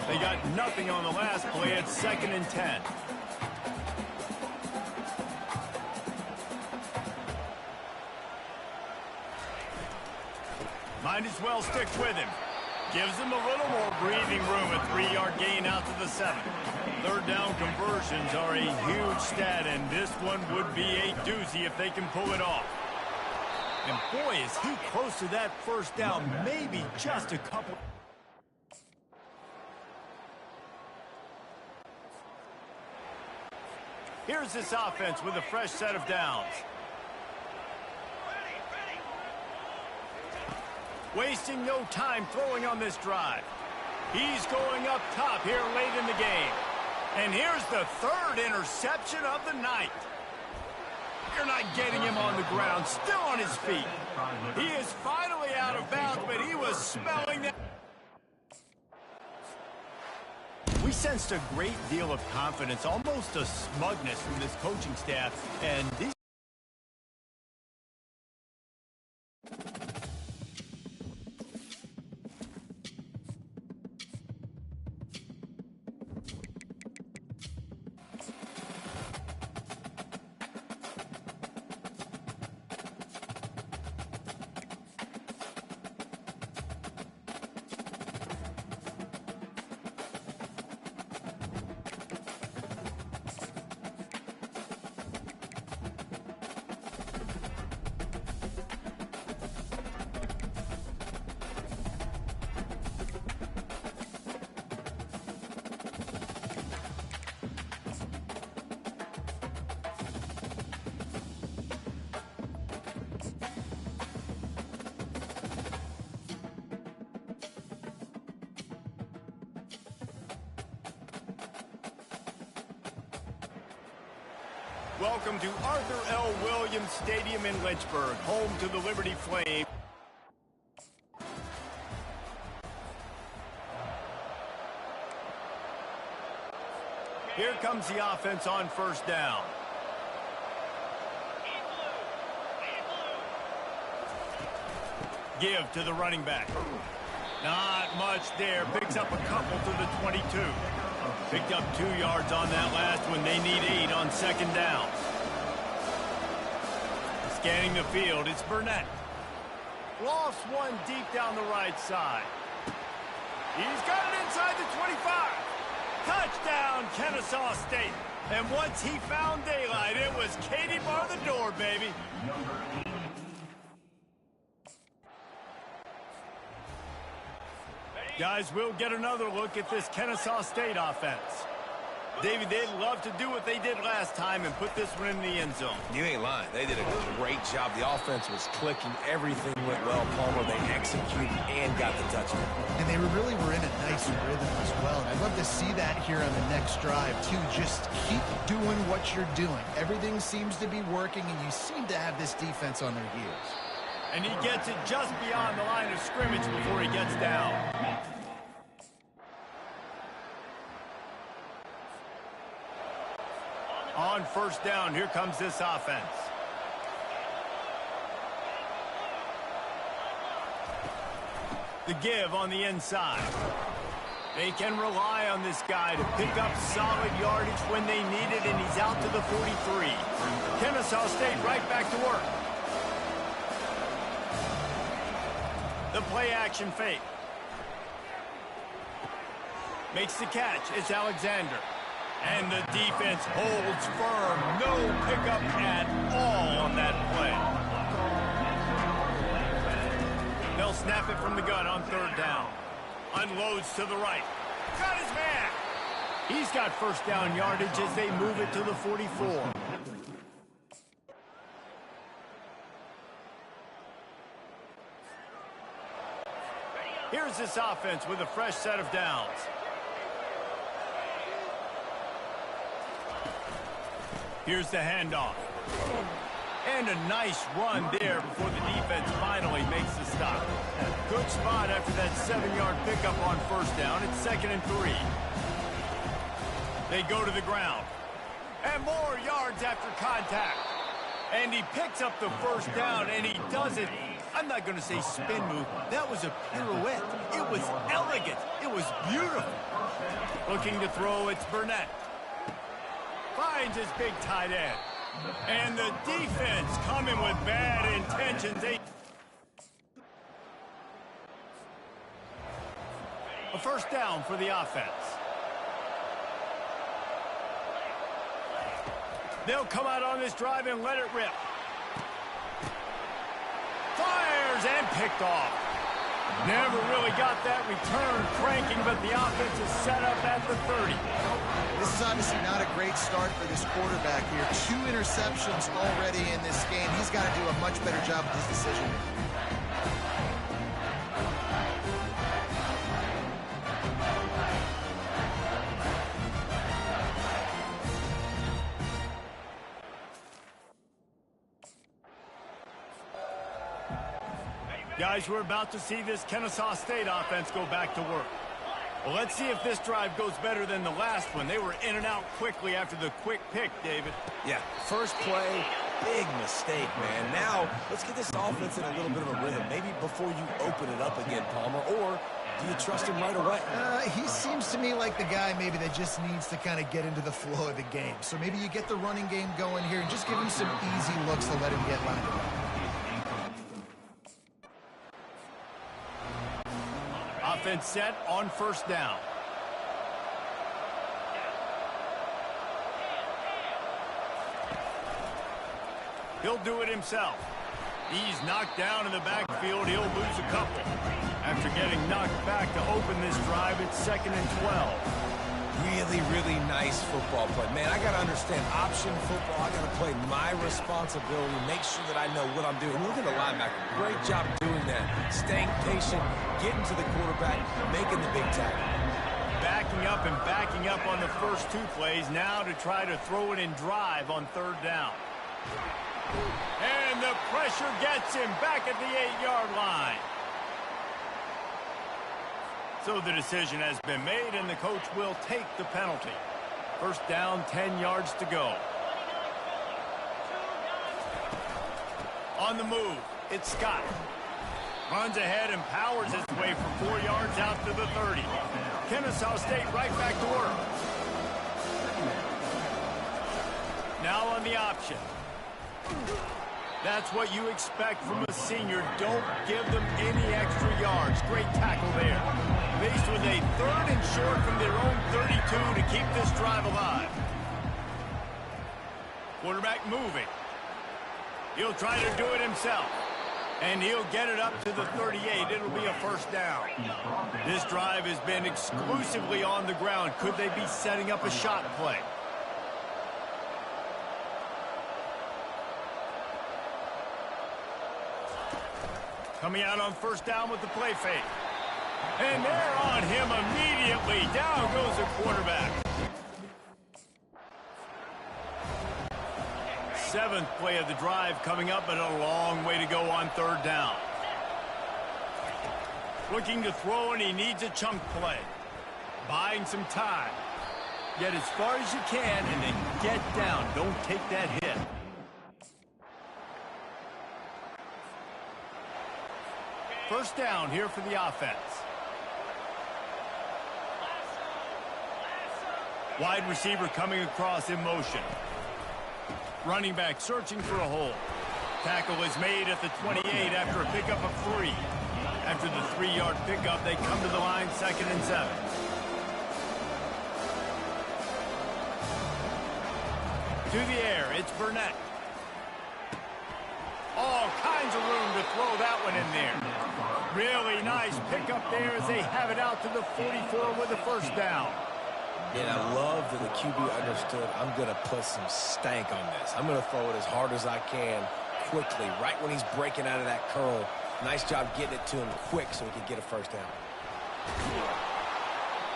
They got nothing on the last play. It's 2nd and 10. Might as well stick with him. Gives him a little more breathing room. A 3-yard gain out to the 7. 3rd down conversions are a huge stat, and this one would be a doozy if they can pull it off. And boy, is he close to that first down. Maybe just a couple. Here's this offense with a fresh set of downs. Wasting no time throwing on this drive. He's going up top here late in the game. And here's the 3rd interception of the night. You're not getting him on the ground, still on his feet. He is finally out of bounds, but he was smelling that. We sensed a great deal of confidence, almost a smugness from this coaching staff, and these Welcome to Arthur L. Williams Stadium in Lynchburg, home to the Liberty Flames. Here comes the offense on first down. Give to the running back. Not much there. Picks up a couple to the 22. Picked up 2 yards on that last one. They need 8 on second down. Scanning the field, it's Burnett. Lost one deep down the right side. He's got it inside the 25. Touchdown, Kennesaw State. And once he found daylight, it was Katie bar the door, baby. Guys, we'll get another look at this Kennesaw State offense. David, they'd love to do what they did last time and put this one in the end zone. You ain't lying. They did a great job. The offense was clicking. Everything went well. Palmer, they executed and got the touchdown. And they really were in a nice rhythm as well. And I'd love to see that here on the next drive, too. Just keep doing what you're doing. Everything seems to be working, and you seem to have this defense on their heels. And he gets it just beyond the line of scrimmage before he gets down. On first down, here comes this offense. The give on the inside. They can rely on this guy to pick up solid yardage when they need it, and he's out to the 43. Kennesaw State right back to work. The play-action fake. Makes the catch. It's Alexander. And the defense holds firm. No pickup at all on that play. They'll snap it from the gun on third down. Unloads to the right. Got his man. He's got first down yardage as they move it to the 44. Here's this offense with a fresh set of downs. Here's the handoff. And a nice run there before the defense finally makes the stop. Good spot after that 7-yard pickup on first down. It's 2nd and 3. They go to the ground. And more yards after contact. And he picks up the first down, and he does it. I'm not going to say spin move. That was a pirouette. It was elegant. It was beautiful. Looking to throw, it's Burnett. Finds his big tight end. And the defense coming with bad intentions. A first down for the offense. They'll come out on this drive and let it rip. Fires and picked off. Never really got that return cranking, but the offense is set up at the 30. This is obviously not a great start for this quarterback here. 2 interceptions already in this game. He's got to do a much better job with his decision. Guys, we're about to see this Kennesaw State offense go back to work. Well, let's see if this drive goes better than the last one. They were in and out quickly after the quick pick, David. Yeah, first play, big mistake, man. Now, let's get this offense in a little bit of a rhythm. Maybe before you open it up again, Palmer, or do you trust him right away? He seems to me like the guy maybe that just needs to kind of get into the flow of the game. So maybe you get the running game going here and just give him some easy looks to let him get lined up. Offense set on first down. He'll do it himself. He's knocked down in the backfield. He'll lose a couple. After getting knocked back to open this drive, it's 2nd and 12. Really, really nice football play. Man, I got to understand option football. I got to play my responsibility, make sure that I know what I'm doing. Look at the linebacker. Great job doing that. Staying patient, getting to the quarterback, making the big tackle. Back backing up and backing up on the first two plays, now to try to throw it in drive on third down. And the pressure gets him back at the 8-yard line. So the decision has been made, and the coach will take the penalty. First down, 10 yards to go. On the move, it's Scott. Runs ahead and powers his way for 4 yards out to the 30. Kennesaw State right back to work. Now on the option. That's what you expect from a senior. Don't give them any extra yards. Great tackle there. Faced with a third and short from their own 32 to keep this drive alive. Quarterback moving. He'll try to do it himself. And he'll get it up to the 38. It'll be a first down. This drive has been exclusively on the ground. Could they be setting up a shot play? Coming out on first down with the play fake. And they're on him immediately. Down goes the quarterback. Seventh play of the drive coming up, but a long way to go on third down. Looking to throw, and he needs a chunk play. Buying some time. Get as far as you can and then get down. Don't take that hit. First down here for the offense. Wide receiver coming across in motion. Running back searching for a hole. Tackle is made at the 28 after a pickup of 3. After the 3-yard pickup, they come to the line, 2nd and 7. To the air, it's Burnett. All kinds of room to throw that one in there. Really nice pickup there as they have it out to the 44 with the first down. And I love that the QB understood, I'm going to put some stank on this. I'm going to throw it as hard as I can quickly, right when he's breaking out of that curl. Nice job getting it to him quick so he can get a first down.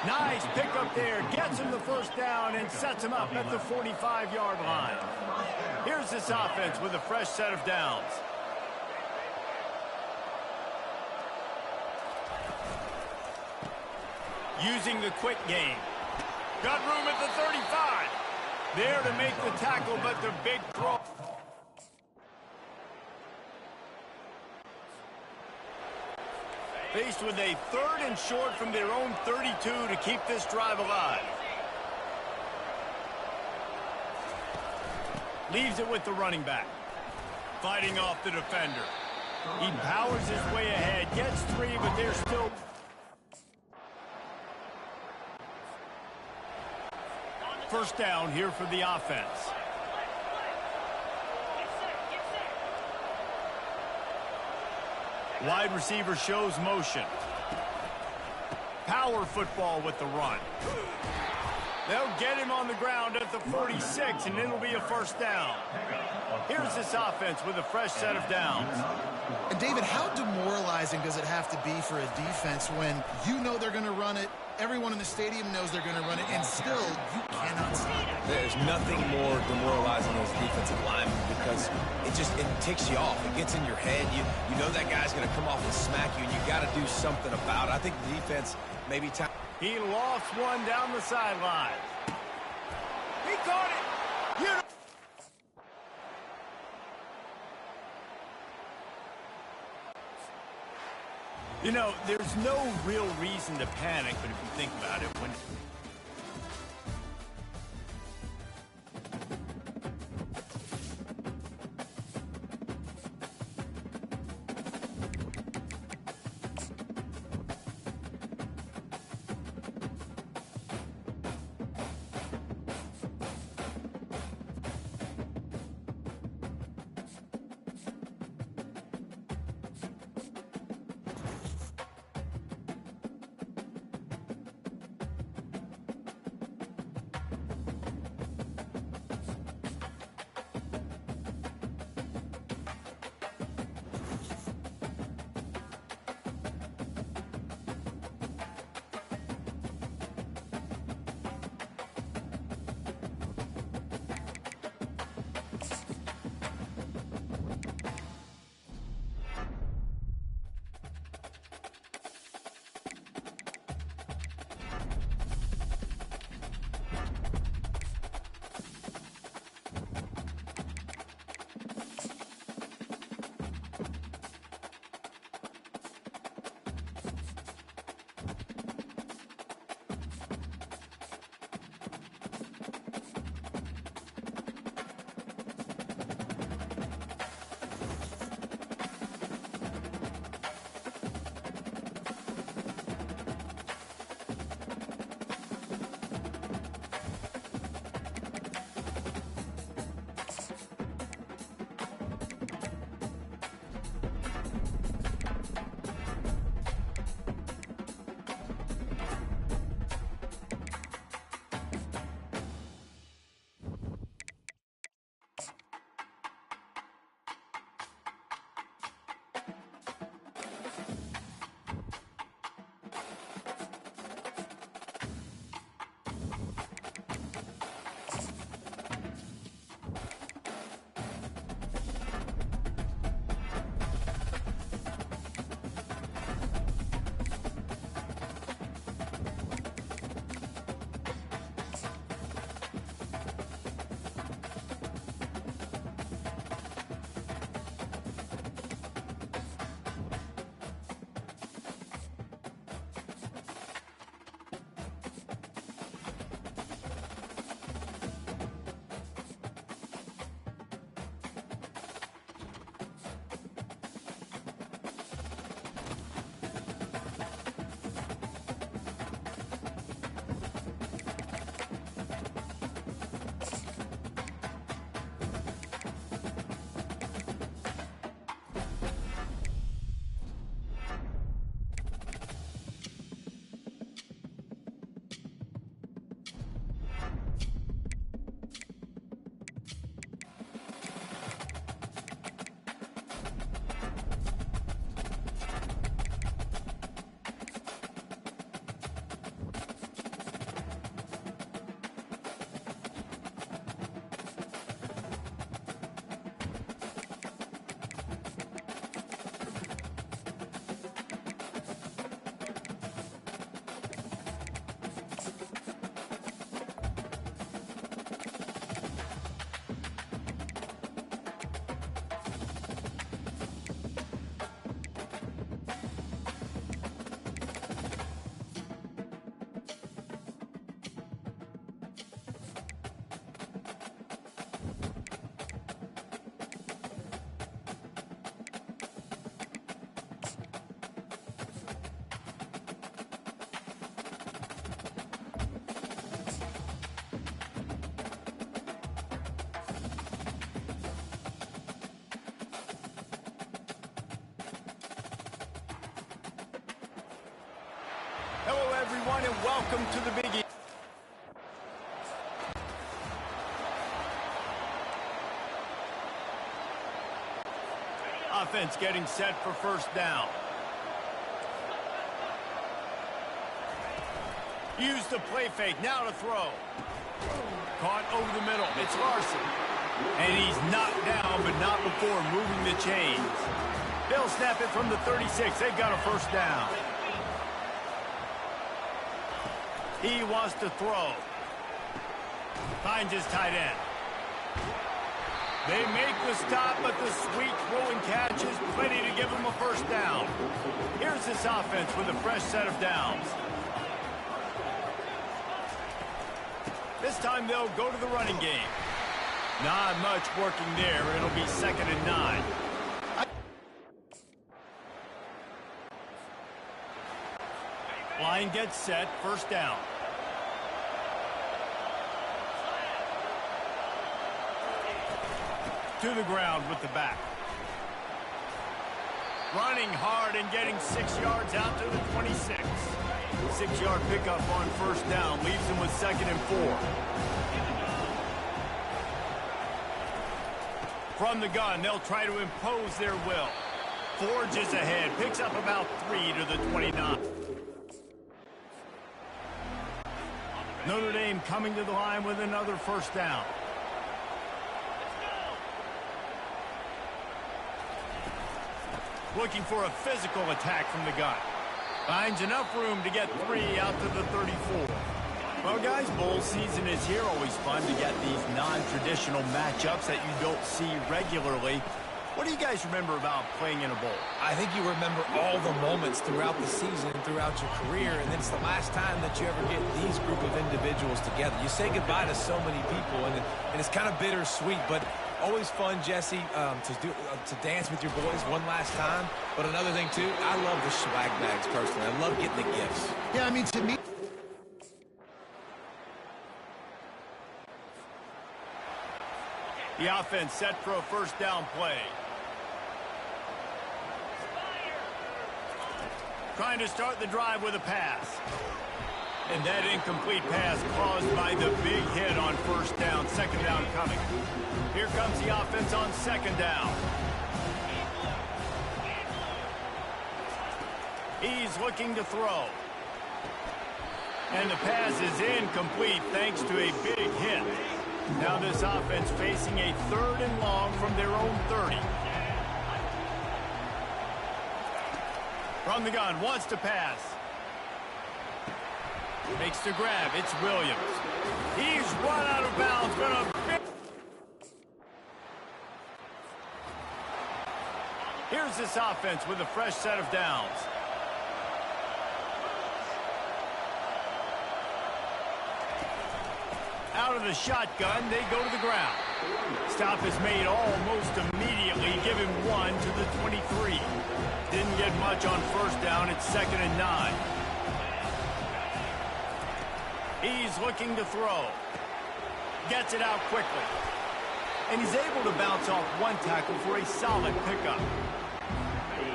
Nice pickup there. Gets him the first down and sets him up at the 45-yard line. Here's this offense with a fresh set of downs. Using the quick game. Got room at the 35. There to make the tackle, but the big throw. Faced with a third and short from their own 32 to keep this drive alive. Leaves it with the running back. Fighting off the defender. He powers his way ahead. Gets 3, but they're still... First down here for the offense. Wide receiver shows motion. Power football with the run. They'll get him on the ground at the 46, and it'll be a first down. Here's this offense with a fresh set of downs. And David, how demoralizing does it have to be for a defense when you know they're going to run it, everyone in the stadium knows they're going to run it, and still you cannot stop it? There's nothing more demoralizing as defensive linemen because it ticks you off. It gets in your head. You know that guy's going to come off and smack you, and you got to do something about it. I think the defense maybe time. He lost one down the sideline. He caught it. You know, there's no real reason to panic, but if you think about it, when everyone, and welcome to the Big East. Offense getting set for first down. Use the play fake, now to throw. Caught over the middle, it's Larson. And he's knocked down, but not before moving the chains. They'll snap it from the 36, they've got a first down. He wants to throw. Finds his tight end. They make the stop, but the sweet throwing catch is plenty to give them a first down. Here's this offense with a fresh set of downs. This time they'll go to the running game. Not much working there. It'll be 2nd and 9. Line gets set, first down. To the ground with the back. Running hard and getting 6 yards out to the 26. 6-yard pickup on first down leaves him with 2nd and 4. From the gun, they'll try to impose their will. Forges ahead, picks up about 3 to the 29. Notre Dame coming to the line with another first down. Looking for a physical attack from the gun. Finds enough room to get 3 out to the 34. Well, guys, bowl season is here. Always fun to get these non-traditional matchups that you don't see regularly. What do you guys remember about playing in a bowl? I think you remember all the moments throughout the season and throughout your career, and then it's the last time that you ever get these group of individuals together. You say goodbye to so many people, and it's kind of bittersweet, but always fun, Jesse, to dance with your boys one last time. But another thing, too, I love the swag bags, personally. I love getting the gifts. Yeah, I mean, to me... The offense set for a first down play. Trying to start the drive with a pass. And that incomplete pass caused by the big hit on first down. 2nd down coming. Here comes the offense on 2nd down. He's looking to throw. And the pass is incomplete thanks to a big hit. Now this offense facing a 3rd and long from their own 30. From the gun, wants to pass. Makes the grab, it's Williams. He's run out of bounds, Here's this offense with a fresh set of downs. Out of the shotgun, they go to the ground. Stop is made almost immediately. Give him 1 to the 23. Didn't get much on first down. It's 2nd and 9. He's looking to throw. Gets it out quickly. And he's able to bounce off one tackle for a solid pickup.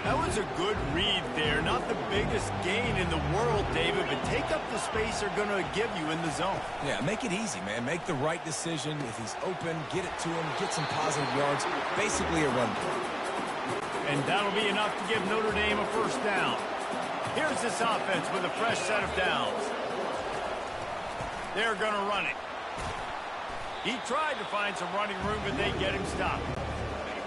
That was a good read there. Not the biggest gain in the world, David, but take up the space they're going to give you in the zone. Yeah, make it easy, man. Make the right decision. If he's open, get it to him, get some positive yards. Basically a run play. And that'll be enough to give Notre Dame a first down. Here's this offense with a fresh set of downs. They're going to run it. He tried to find some running room, but they get him stopped.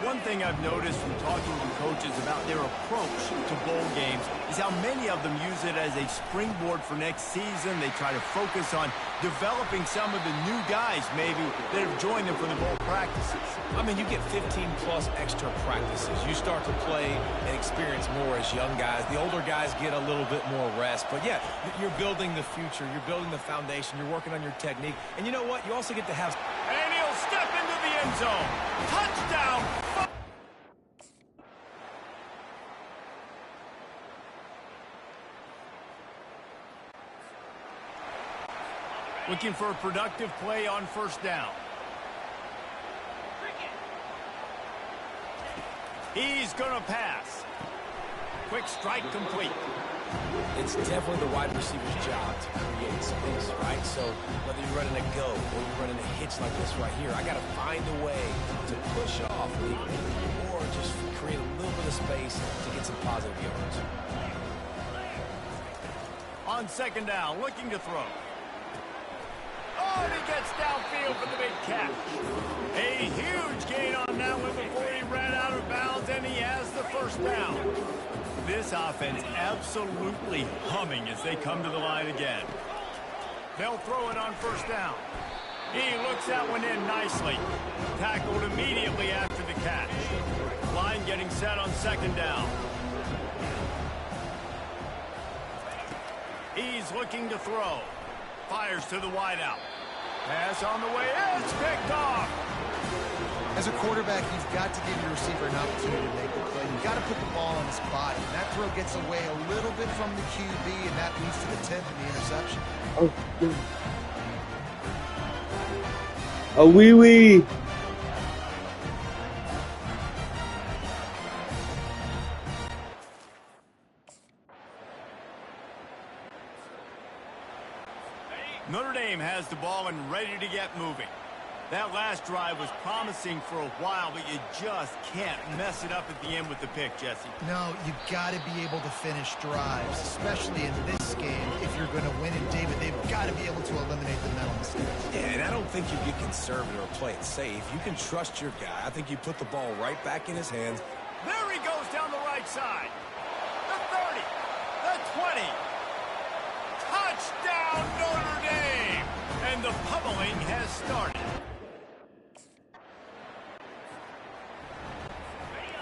One thing I've noticed from talking to coaches about their approach to bowl games is how many of them use it as a springboard for next season. They try to focus on developing some of the new guys, maybe, that have joined them for the bowl practices. I mean, you get 15-plus extra practices. You start to play and experience more as young guys. The older guys get a little bit more rest. But, yeah, you're building the future. You're building the foundation. You're working on your technique. And you know what? You also get to have... And he'll step into the end zone. Touchdown! Looking for a productive play on first down. He's going to pass. Quick strike complete. It's definitely the wide receiver's job to create space, right? So whether you're running a go or you're running a hitch like this right here, I got to find a way to push off or just create a little bit of space to get some positive yards. On second down, looking to throw. Oh, and he gets downfield for the big catch. A huge gain on that one before he ran out of bounds, and he has the first down. This offense absolutely humming as they come to the line again. They'll throw it on first down. He looks that one in nicely. Tackled immediately after the catch. Line getting set on second down. He's looking to throw. Fires to the wideout. Pass on the way. It's picked off. As a quarterback, you've got to give your receiver an opportunity to make the play. You've got to put the ball on his body. And that throw gets away a little bit from the QB, and that leads to the tip and the interception. Oh, a wee wee. Notre Dame has the ball and ready to get moving. That last drive was promising for a while, but you just can't mess it up at the end with the pick, Jesse. No, you've got to be able to finish drives, especially in this game. If you're going to win it, David, they've got to be able to eliminate the mental mistakes. Yeah, and I don't think you get conservative or play it safe. You can trust your guy. I think you put the ball right back in his hands. There he goes down the right side. The 30, the 20. Touchdown, Notre Dame! And the pummeling has started.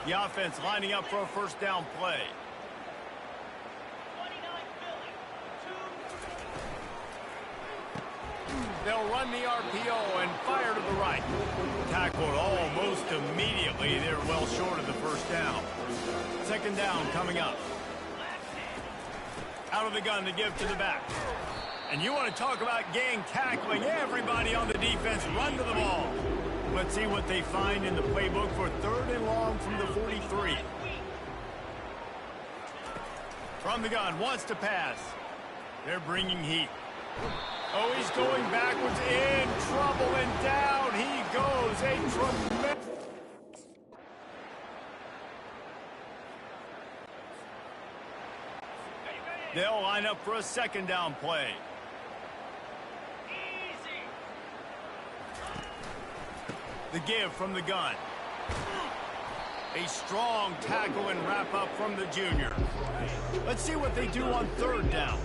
The offense lining up for a first down play. They'll run the RPO and fire to the right. Tackled almost immediately. They're well short of the first down. Second down coming up. Out of the gun to give to the back. And you want to talk about gang tackling. Everybody on the defense run to the ball. Let's see what they find in the playbook for third and long from the 43. From the gun, wants to pass. They're bringing heat. Oh, he's going backwards, in trouble, and down he goes. A tremendous... They'll line up for a second down play. The give from the gun. A strong tackle and wrap up from the junior. Let's see what they do on third down.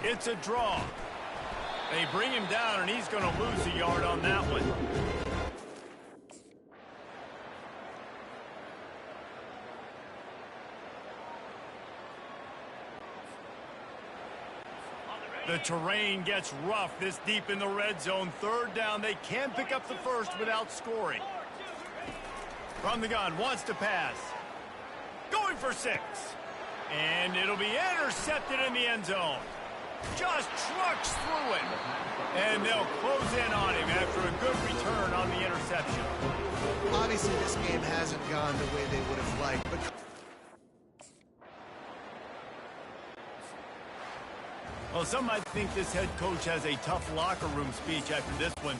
It's a draw. They bring him down, and he's going to lose a yard on that one. The terrain gets rough this deep in the red zone. Third down, they can pick up the first without scoring. From the gun, wants to pass. Going for 6. And it'll be intercepted in the end zone. Just trucks through it. And they'll close in on him after a good return on the interception. Obviously, this game hasn't gone the way they would have liked, but... Well, some might think this head coach has a tough locker room speech after this one.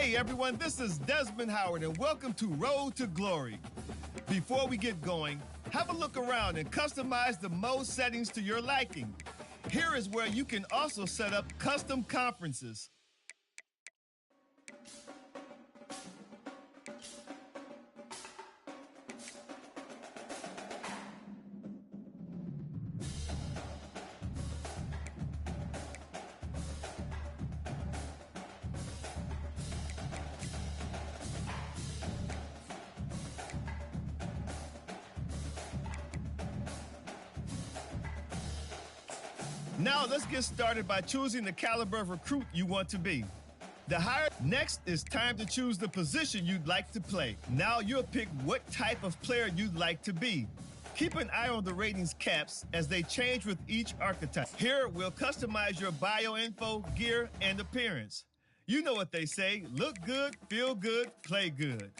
Hey everyone, this is Desmond Howard and welcome to Road to Glory. Before we get going, have a look around and customize the mode settings to your liking. Here is where you can also set up custom conferences. Now let's get started by choosing the caliber of recruit you want to be. Next, it's time to choose the position you'd like to play. Now you'll pick what type of player you'd like to be. Keep an eye on the ratings caps as they change with each archetype. Here, we'll customize your bio info, gear, and appearance. You know what they say, look good, feel good, play good.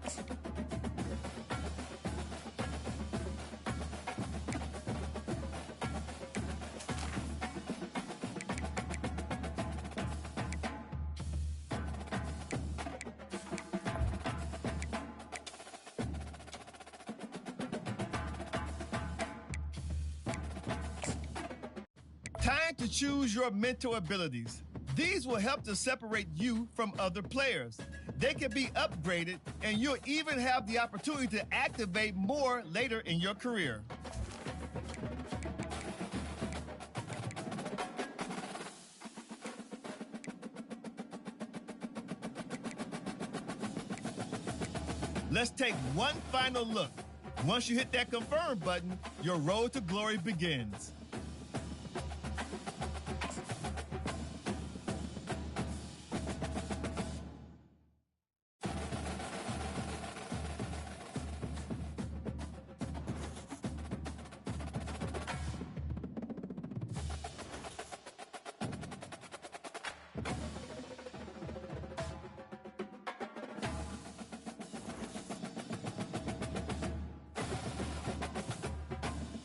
Time to choose your mental abilities. These will help to separate you from other players. They can be upgraded, and you'll even have the opportunity to activate more later in your career. Let's take one final look. Once you hit that confirm button, your road to glory begins.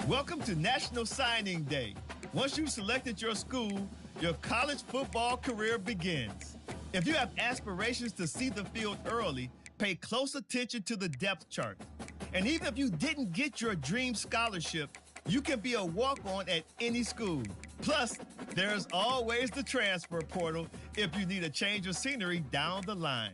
Welcome to National Signing Day. Once you've selected your school, your college football career begins. If you have aspirations to see the field early, pay close attention to the depth chart. And even if you didn't get your dream scholarship, you can be a walk-on at any school. Plus, there's always the transfer portal if you need a change of scenery down the line.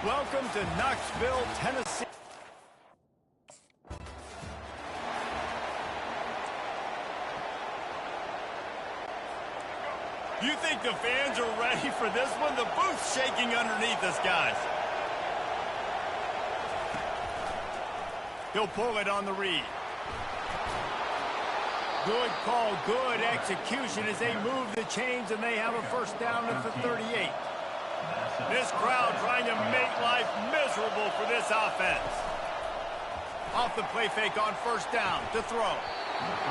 Welcome to Knoxville, Tennessee. You think the fans are ready for this one? The booth's shaking underneath us, guys. He'll pull it on the read. Good call, good execution as they move the chains and they have a first down at the 38. This crowd trying to make life miserable for this offense. Off the play fake on first down to throw.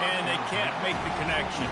And they can't make the connection.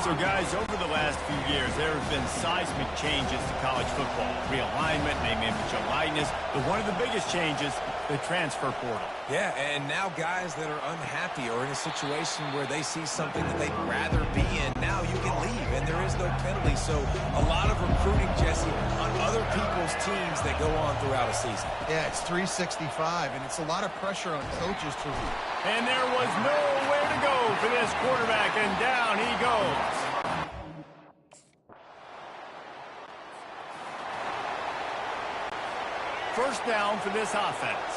So, guys, over the last few years, there have been seismic changes to college football. Realignment, name, image, and likeness. But one of the biggest changes, the transfer portal. Yeah, and now guys that are unhappy or in a situation where they see something that they'd rather be in, now you can leave, and there is no penalty. So a lot of recruiting, Jesse, on other people's teams that go on throughout a season. Yeah, it's 365, and it's a lot of pressure on coaches to... And there was nowhere to go for this quarterback, and down he goes. First down for this offense.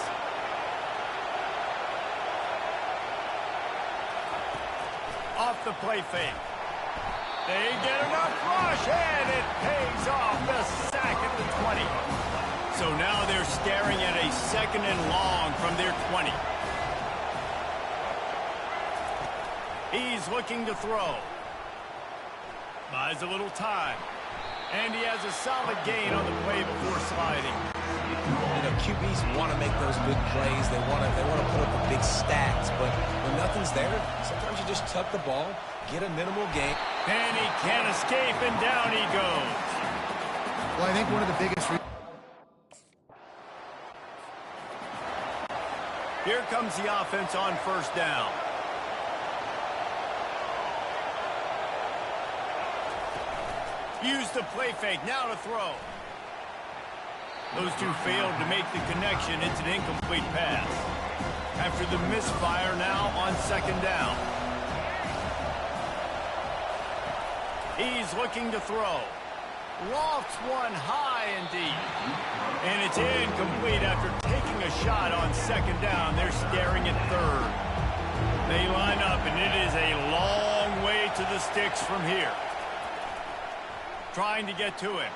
Off the play fake. They get enough rush, and it pays off the sack at the 20. So now they're staring at a second and long from their 20. He's looking to throw. Buys a little time. And he has a solid gain on the play before sliding. You know, QBs want to make those big plays. They want to put up the big stats. But when nothing's there, sometimes you just tuck the ball, get a minimal gain. And he can't escape, and down he goes. Well, I think one of the biggest... Here comes the offense on first down. Use the play fake, now to throw. Those two failed to make the connection. It's an incomplete pass. After the misfire, now on second down. He's looking to throw. Lofts one high and deep. And it's incomplete after taking a shot on second down. They're staring at third. They line up, and it is a long way to the sticks from here. Trying to get to him.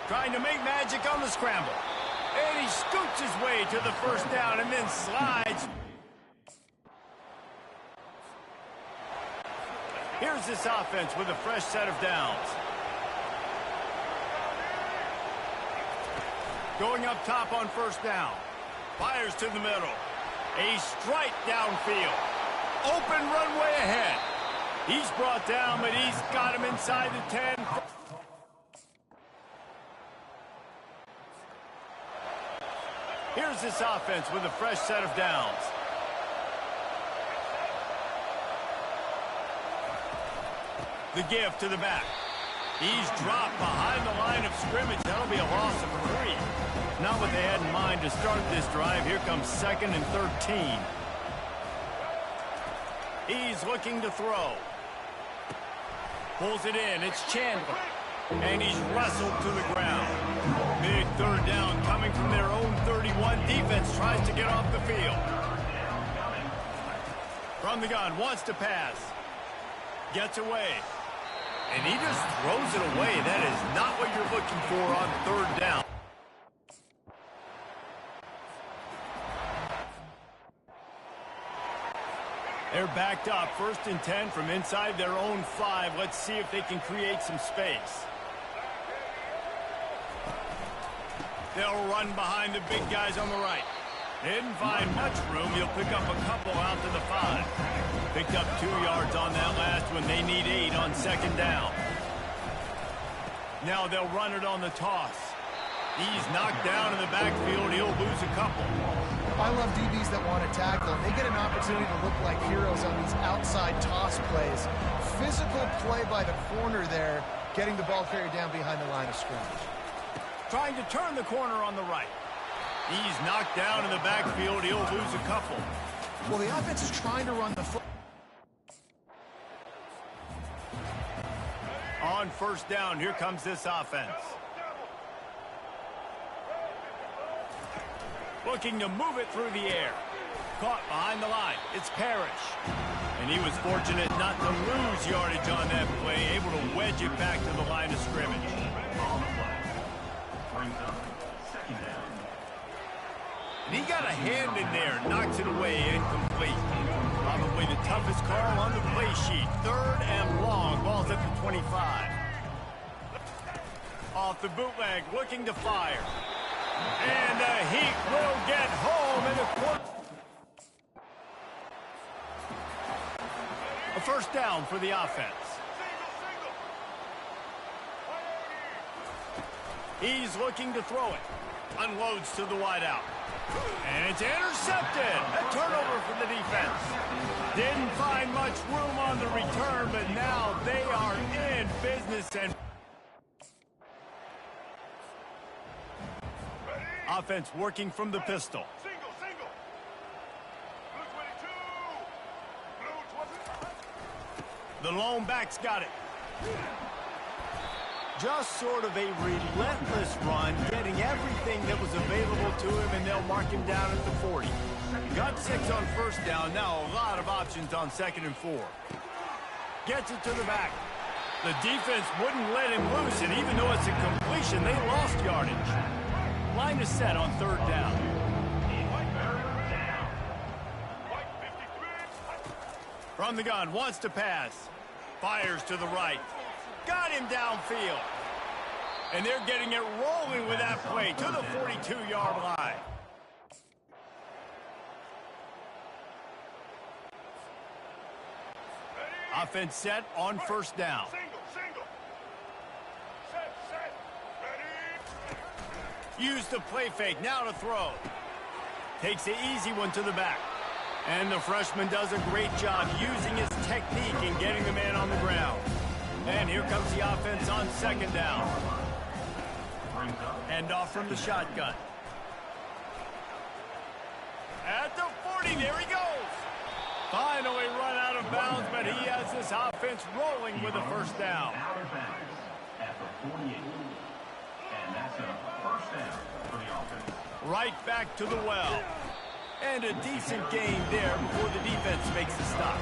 Trying to make magic on the scramble. And he scoots his way to the first down and then slides. Here's this offense with a fresh set of downs. Going up top on first down. Fires to the middle. A strike downfield. Open runway ahead. He's brought down, but he's got him inside the 10. Here's this offense with a fresh set of downs. The give to the back. He's dropped behind the line of scrimmage. That'll be a loss of 3. Not what they had in mind to start this drive. Here comes 2nd and 13. He's looking to throw. Pulls it in. It's Chandler. And he's wrestled to the ground. Big third down coming from their own 31. Defense tries to get off the field. From the gun, wants to pass. Gets away. And he just throws it away. That is not what you're looking for on third down. They're backed up, 1st and 10 from inside their own 5. Let's see if they can create some space. They'll run behind the big guys on the right. They didn't find much room. He'll pick up a couple out to the 5. Picked up 2 yards on that last one. They need 8 on second down. Now they'll run it on the toss. He's knocked down in the backfield. He'll lose a couple. I love DBs that want to tackle. They get an opportunity to look like heroes on these outside toss plays. Physical play by the corner there, getting the ball carried down behind the line of scrimmage. Trying to turn the corner on the right. He's knocked down in the backfield. He'll lose a couple. Well, the offense is trying to run the foot. On first down, here comes this offense. Looking to move it through the air. Caught behind the line. It's Parrish. And he was fortunate not to lose yardage on that play, able to wedge it back to the line of scrimmage. And he got a hand in there, knocks it away, incomplete. Probably the toughest call on the play sheet. 3rd and long, ball's at the 25. Off the bootleg, looking to fire. And the Heat will get home in the quarter. A first down for the offense. He's looking to throw it. Unloads to the wideout. And it's intercepted. A turnover for the defense. Didn't find much room on the return, but now they are in business. And offense working from the pistol. The lone back's got it. Just sort of a relentless run, getting everything that was available to him, and they'll mark him down at the 40. Got 6 on first down, now a lot of options on 2nd and 4. Gets it to the back. The defense wouldn't let him loose, and even though it's a completion, they lost yardage. Line is set on 3rd down. From the gun, wants to pass. Fires to the right. Got him downfield. And they're getting it rolling with that play to the 42-yard line. Offense set on 1st down. Use the play fake, now to throw. Takes the easy one to the back. And the freshman does a great job using his technique and getting the man on the ground. And here comes the offense on 2nd down. And off from the shotgun. At the 40, there he goes. Finally run out of bounds, but he has this offense rolling with a first down. At the 48. And that's a first down for the offense. Right back to the well. And a decent gain there before the defense makes the stop.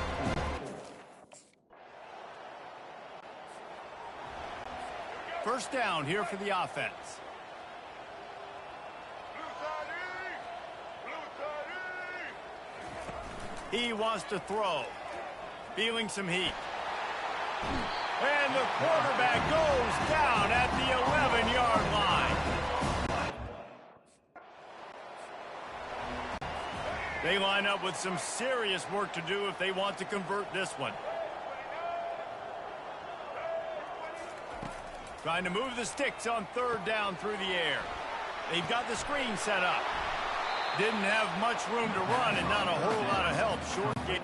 First down here for the offense. He wants to throw. Feeling some heat. And the quarterback goes down at the 11-yard line. They line up with some serious work to do if they want to convert this one. Trying to move the sticks on 3rd down through the air. They've got the screen set up. Didn't have much room to run and not a whole lot of help. Short game.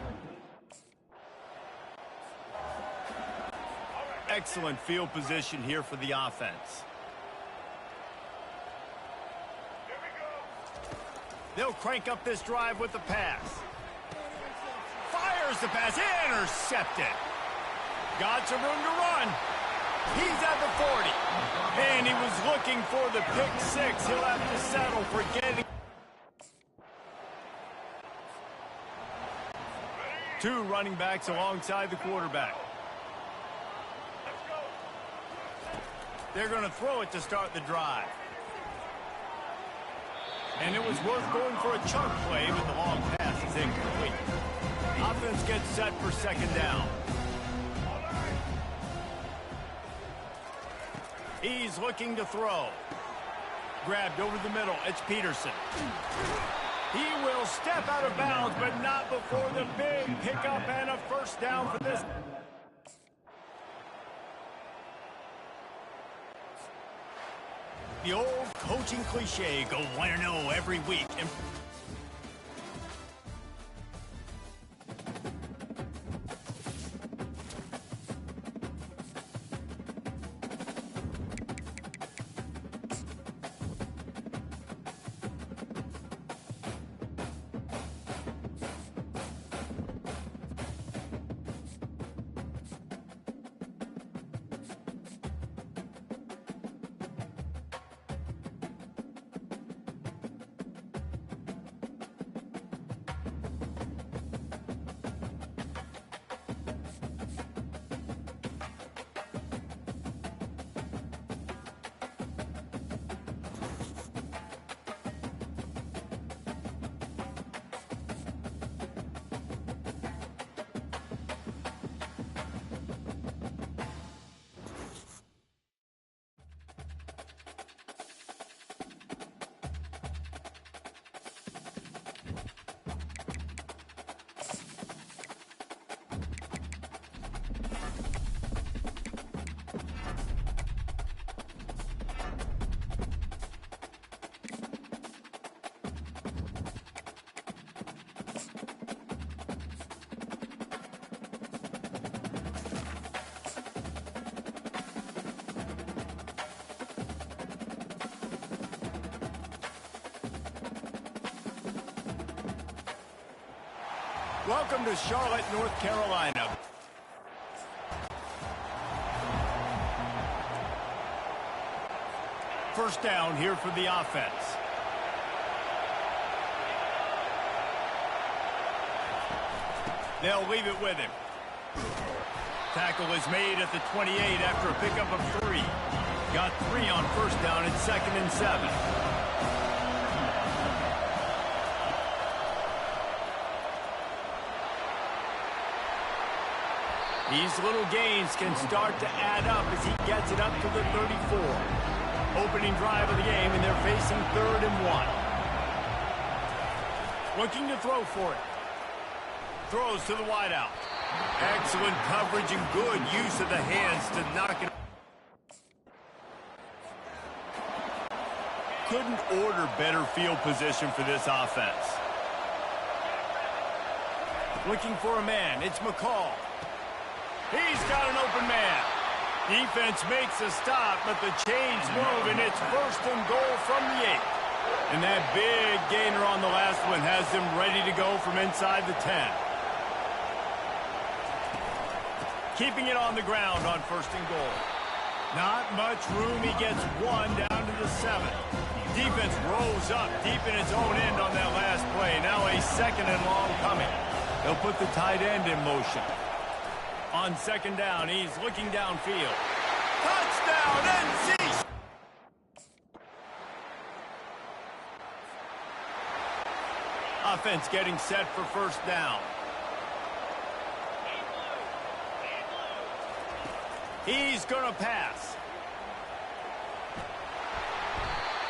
Excellent field position here for the offense. They'll crank up this drive with the pass. Fires the pass. Intercepted. Got some room to run. He's at the 40. And he was looking for the pick 6. He'll have to settle for getting. 2 running backs alongside the quarterback. They're going to throw it to start the drive. And it was worth going for a chunk play, but the long pass is incomplete. Offense gets set for 2nd down. He's looking to throw. Grabbed over the middle. It's Peterson. He will step out of bounds, but not before the big pickup and a first down for this. The old coaching cliche, go 1-0 every week. Welcome to Charlotte, North Carolina. First down here for the offense. They'll leave it with him. Tackle is made at the 28 after a pickup of 3. Got 3 on first down at 2nd and 7. These little gains can start to add up as he gets it up to the 34. Opening drive of the game, and they're facing 3rd and 1. Looking to throw for it. Throws to the wideout. Excellent coverage and good use of the hands to knock it. Couldn't order better field position for this offense. Looking for a man. It's McCall. He's got an open man. Defense makes a stop, but the chains move, and it's 1st and goal from the 8. And that big gainer on the last one has them ready to go from inside the 10. Keeping it on the ground on 1st and goal. Not much room. He gets 1 down to the 7. Defense rolls up deep in its own end on that last play. Now a 2nd and long coming. They'll put the tight end in motion. On 2nd down, he's looking downfield. Touchdown, NC! Offense getting set for 1st down. He's going to pass.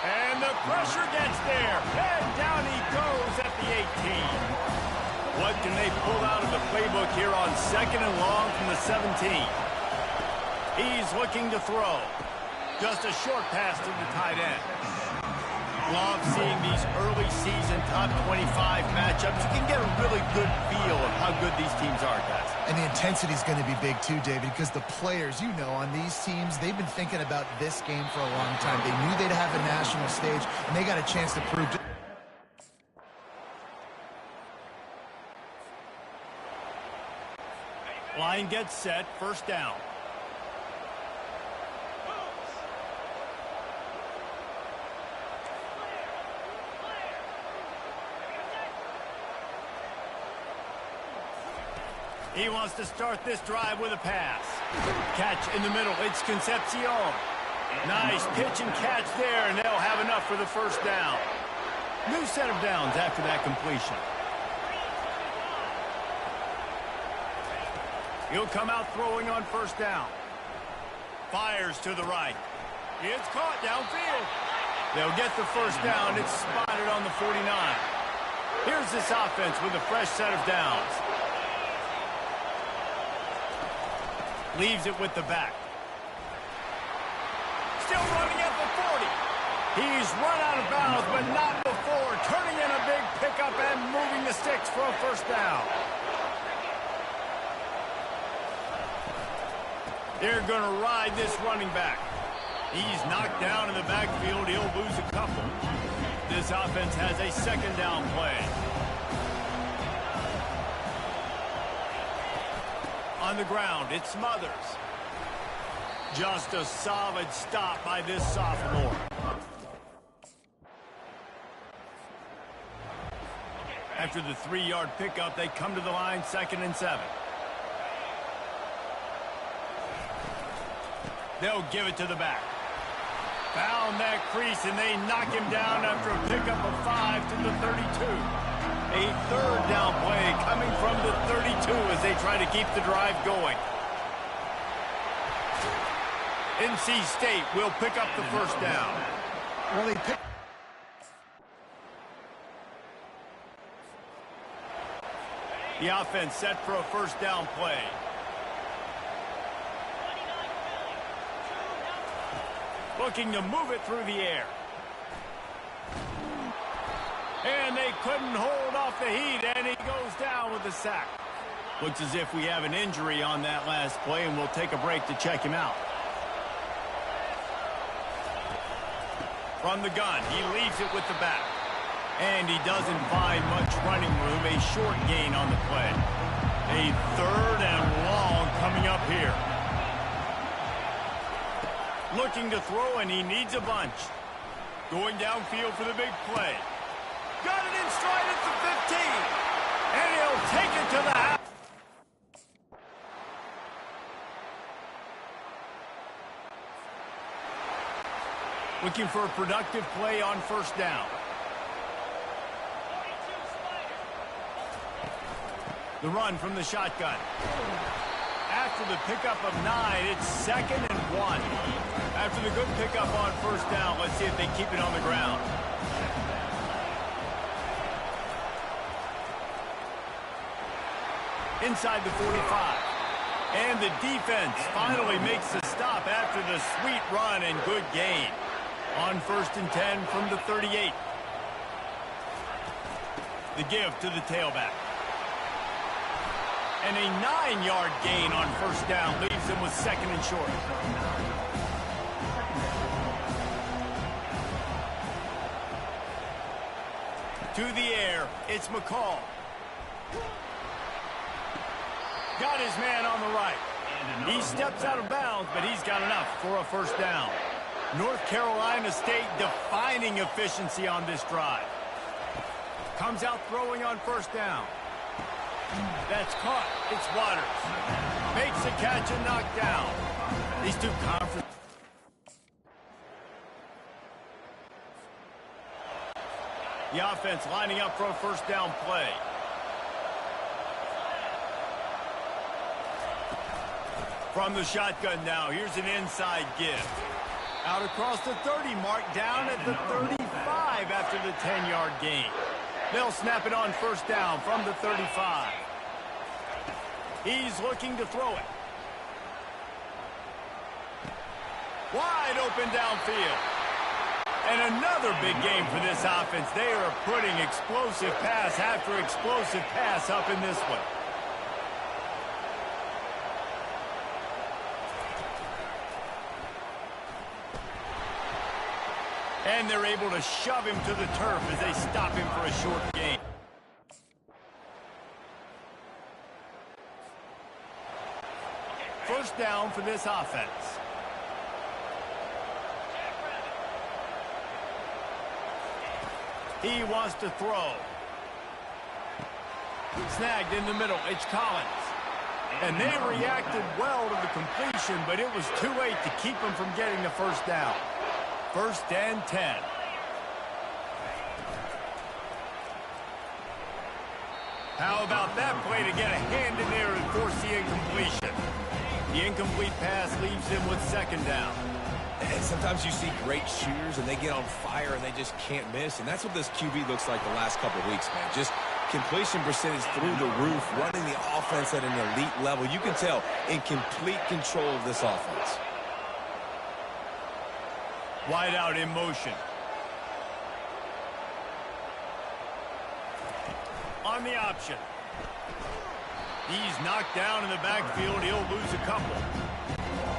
And the pressure gets there. And down he goes at the 18. What can they pull out of the playbook here on 2nd and long from the 17? He's looking to throw. Just a short pass to the tight end. Love seeing these early season top 25 matchups. You can get a really good feel of how good these teams are, guys. And the intensity is going to be big too, David, because the players, you know, on these teams, they've been thinking about this game for a long time. They knew they'd have a national stage, and they got a chance to prove it. Line gets set, 1st down. He wants to start this drive with a pass. Catch in the middle. It's Concepcion. Nice pitch and catch there, and they'll have enough for the 1st down. New set of downs after that completion. He'll come out throwing on 1st down. Fires to the right. It's caught downfield. They'll get the 1st down. It's spotted on the 49. Here's this offense with a fresh set of downs. Leaves it with the back. Still running at the 40. He's run out of bounds, but not before. Turning in a big pickup and moving the sticks for a 1st down. They're going to ride this running back. He's knocked down in the backfield. He'll lose a couple. This offense has a 2nd down play. On the ground, it's Smothers. Just a solid stop by this sophomore. After the 3-yard pickup, they come to the line, 2nd and 7. They'll give it to the back. Found that crease, and they knock him down after a pickup of 5 to the 32. A 3rd down play coming from the 32 as they try to keep the drive going. NC State will pick up the 1st down. Well, they pick. The offense set for a 1st down play. Looking to move it through the air. And they couldn't hold off the heat, and he goes down with the sack. Looks as if we have an injury on that last play, and we'll take a break to check him out. From the gun, he leaves it with the back. And he doesn't find much running room. A short gain on the play. A 3rd and long coming up here. Looking to throw, and he needs a bunch. Going downfield for the big play. Got it in stride at the 15. And he'll take it to the house. Looking for a productive play on 1st down. The run from the shotgun. After the pickup of 9, it's 2nd and 1. After the good pickup on 1st down, let's see if they keep it on the ground. Inside the 45. And the defense finally makes the stop after the sweet run and good gain. On 1st and 10 from the 38. The give to the tailback. And a 9-yard gain on 1st down leaves them with 2nd and short. To the air, it's McCall. Got his man on the right. He steps out of bounds, but he's got enough for a 1st down. North Carolina State defining efficiency on this drive. Comes out throwing on 1st down. That's caught. It's Waters. Makes the catch and knocked down. These two conference. The offense lining up for a 1st down play. From the shotgun now, here's an inside give. Out across the 30 mark, down at the 35 after the 10-yard gain. They'll snap it on 1st down from the 35. He's looking to throw it. Wide open downfield. And another big game for this offense. They are putting explosive pass after explosive pass up in this one. And they're able to shove him to the turf as they stop him for a short gain. First down for this offense. He wants to throw. Snagged in the middle. It's Collins. And they reacted well to the completion, but it was too late to keep him from getting the 1st down. 1st and 10. How about that play to get a hand in there and force the incompletion? The incomplete pass leaves him with 2nd down. And sometimes you see great shooters and they get on fire and they just can't miss. And that's what this QB looks like the last couple of weeks, man. Just completion percentage through the roof, running the offense at an elite level. You can tell in complete control of this offense. Wide out in motion. On the option. He's knocked down in the backfield. He'll lose a couple.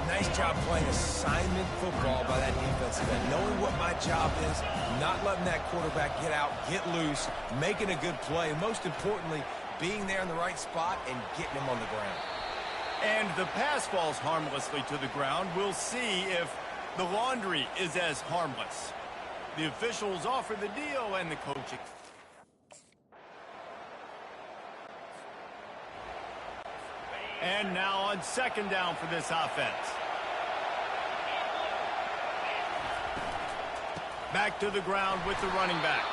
Nice job playing assignment football by that defensive end. Knowing what my job is, not letting that quarterback get out, get loose, making a good play, and most importantly, being there in the right spot and getting him on the ground. And the pass falls harmlessly to the ground. We'll see if the laundry is as harmless. The officials offer the deal and the coaching. And now on 2nd down for this offense. Back to the ground with the running back.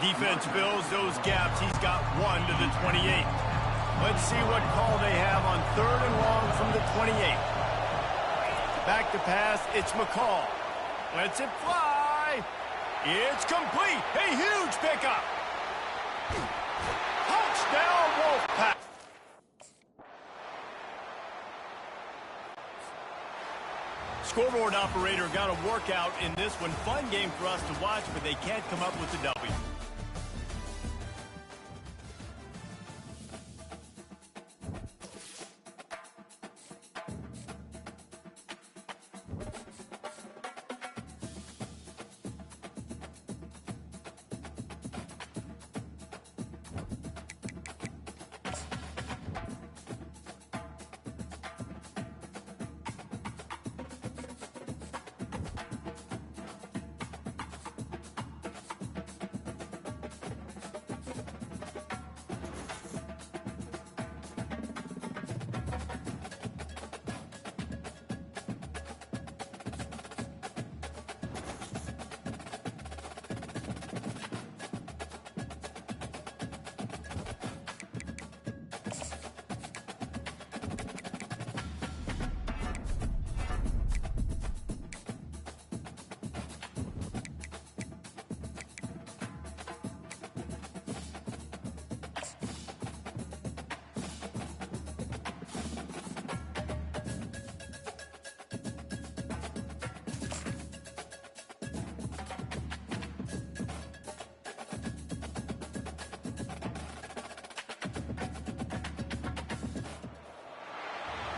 Defense fills those gaps. He's got 1 to the 28. Let's see what call they have on 3rd and long from the 28. Back to pass, it's McCall. Lets it fly. It's complete. A huge pickup. Touchdown, Wolfpack. Scoreboard operator got a workout in this one. Fun game for us to watch, but they can't come up with the W.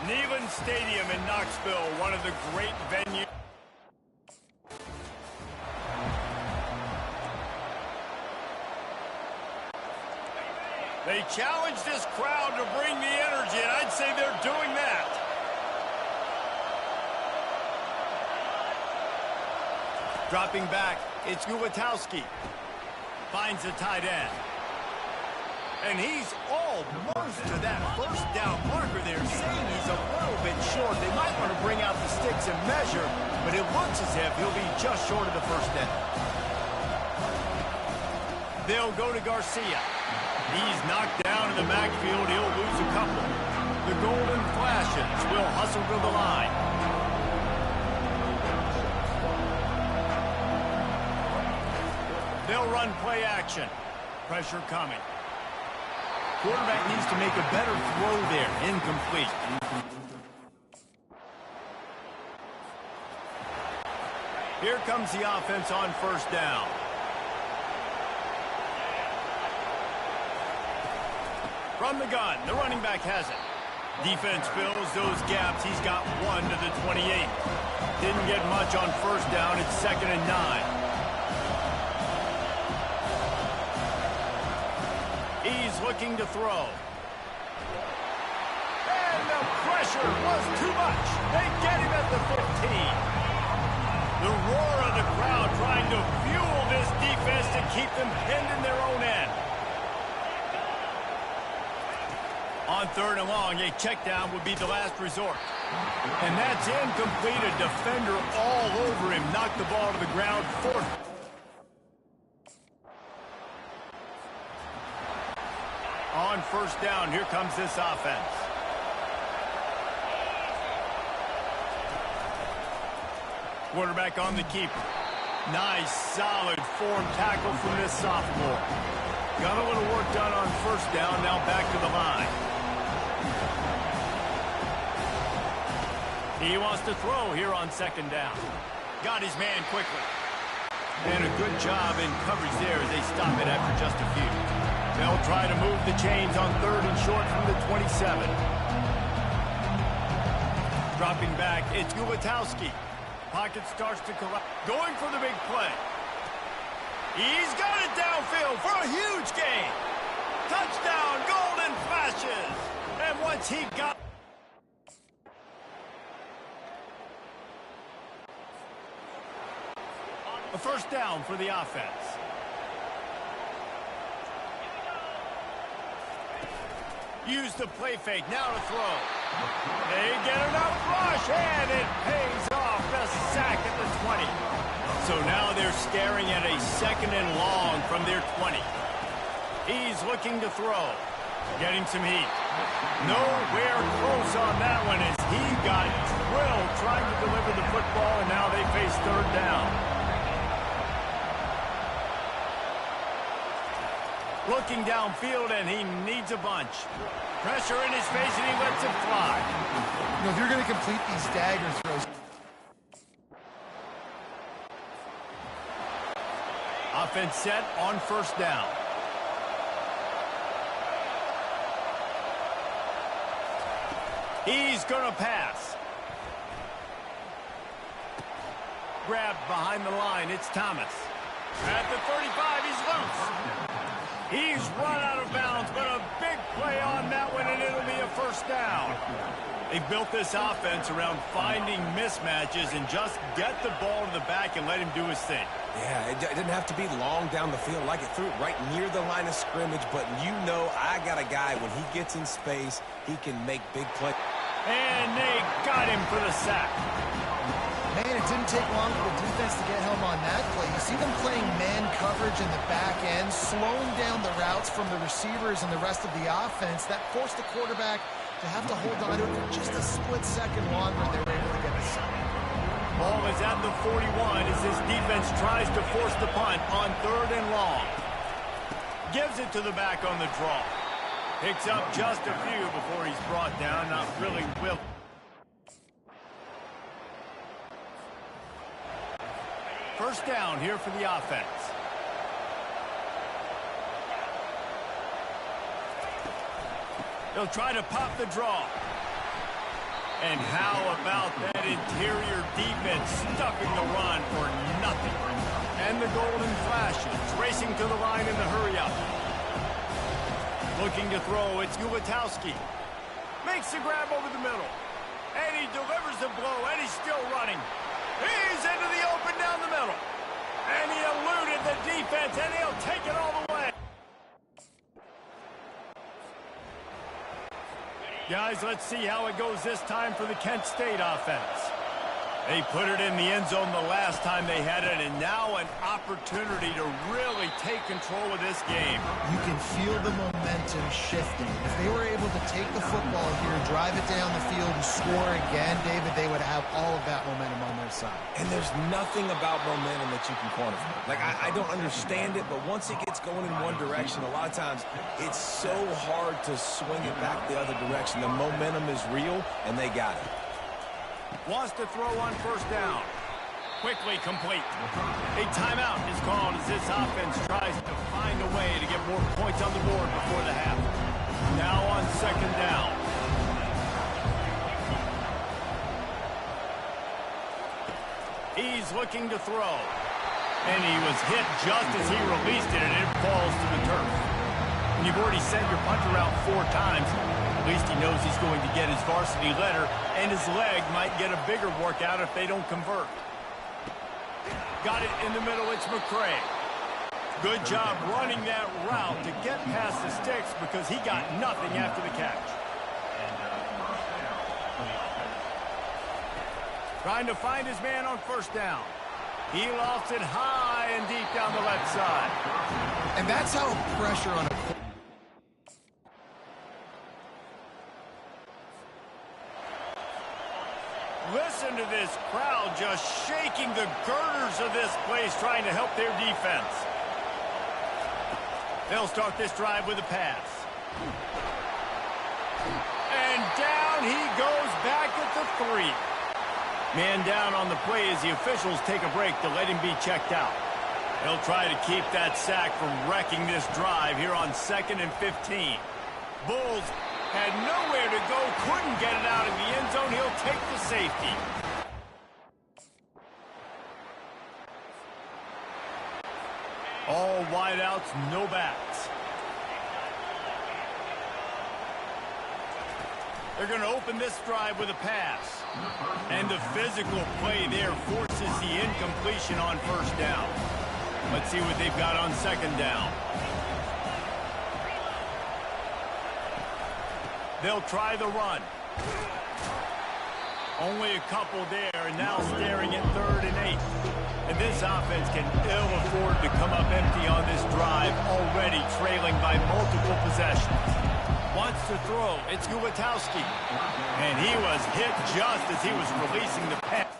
Neyland Stadium in Knoxville, one of the great venues. They challenge this crowd to bring the energy, and I'd say they're doing that. Dropping back, it's Gulatowski. Finds the tight end. And he's almost to that first down marker there, saying he's a little bit short. They might want to bring out the sticks and measure, but it looks as if he'll be just short of the first down. They'll go to Garcia. He's knocked down in the backfield. He'll lose a couple. The Golden Flashes will hustle to the line. They'll run play action. Pressure coming. Quarterback needs to make a better throw there. Incomplete. Here comes the offense on first down. From the gun, the running back has it. Defense fills those gaps. He's got 1 to the 28. Didn't get much on first down. It's 2nd and 9. He's looking to throw. And the pressure was too much. They get him at the 15. The roar of the crowd trying to fuel this defense to keep them pinned in their own end. On 3rd and long, a check down would be the last resort. And that's incomplete. A defender all over him. Knocked the ball to the ground. 4th. On first down, here comes this offense. Quarterback on the keeper. Nice, solid form tackle from this sophomore. Got a little work done on first down, now back to the line. He wants to throw here on 2nd down. Got his man quickly. And a good job in coverage there as they stop it after just a few. They'll try to move the chains on 3rd and short from the 27. Dropping back, it's Gulatowski. Pocket starts to collapse. Going for the big play. He's got it downfield for a huge gain. Touchdown, Golden Flashes. And once he got... a first down for the offense. Use the play fake, now to throw. They get enough rush, and it pays off. The sack at the 20. So now they're staring at a 2nd and long from their 20. He's looking to throw. Getting some heat. Nowhere close on that one as he got drilled trying to deliver the football, and now they face 3rd down. Looking downfield, and he needs a bunch. Pressure in his face, and he lets it fly. You know, if you're going to complete these dagger throws. Offense set on first down. He's going to pass. Grabbed behind the line, it's Thomas. At the 35, he's loose. He's run out of bounds, but a big play on that one, and it'll be a first down. They've built this offense around finding mismatches and just get the ball to the back and let him do his thing. Yeah, it didn't have to be long down the field. Like it threw it right near the line of scrimmage, but you know I got a guy, when he gets in space, he can make big plays. And they got him for the sack. Man, it didn't take long for the defense to get home on that play. You see them playing man coverage in the back end, slowing down the routes from the receivers and the rest of the offense. That forced the quarterback to have to hold on to it for just a split second longer, and they were able to get the sack. Ball is at the 41 as this defense tries to force the punt on 3rd and long. Gives it to the back on the draw. Picks up just a few before he's brought down. Not really will. First down here for the offense. They'll try to pop the draw. And how about that interior defense stuffing the run for nothing? And the Golden Flashes racing to the line in the hurry-up. Looking to throw, it's Ulatowski. Makes the grab over the middle. And he delivers the blow, and he's still running. He's into the open down the middle. And he eluded the defense, and he'll take it all the way. Guys, let's see how it goes this time for the Kent State offense. They put it in the end zone the last time they had it, and now an opportunity to really take control of this game. You can feel the momentum shifting. If they were able to take the football here, drive it down the field, and score again, David, they would have all of that momentum on their side. And there's nothing about momentum that you can quantify. Like, I don't understand it, but once it gets going in one direction, a lot of times it's so hard to swing it back the other direction. The momentum is real, and they got it. Wants to throw on first down. Quickly complete. A timeout is called as this offense tries to find a way to get more points on the board before the half. Now on second down. He's looking to throw. And he was hit just as he released it, and it falls to the turf. When you've already sent your punter out 4 times, at least he knows he's going to get his varsity letter, and his leg might get a bigger workout if they don't convert. Got it in the middle, it's McCray. Good job running that route to get past the sticks because he got nothing after the catch. Trying to find his man on first down. He lofts it high and deep down the left side. And that's how pressure on a... Listen to this crowd just shaking the girders of this place trying to help their defense. They'll start this drive with a pass. And down he goes back at the 3. Man down on the play as the officials take a break to let him be checked out. They'll try to keep that sack from wrecking this drive here on 2nd and 15. Bulls had nowhere to go, couldn't get it out in the end zone. He'll take the safety. All wideouts, no backs. They're going to open this drive with a pass. And the physical play there forces the incompletion on first down. Let's see what they've got on second down. They'll try the run. Only a couple there, and now staring at 3rd and 8. And this offense can ill afford to come up empty on this drive, already trailing by multiple possessions. Wants to throw. It's Ulatowski. And he was hit just as he was releasing the pass.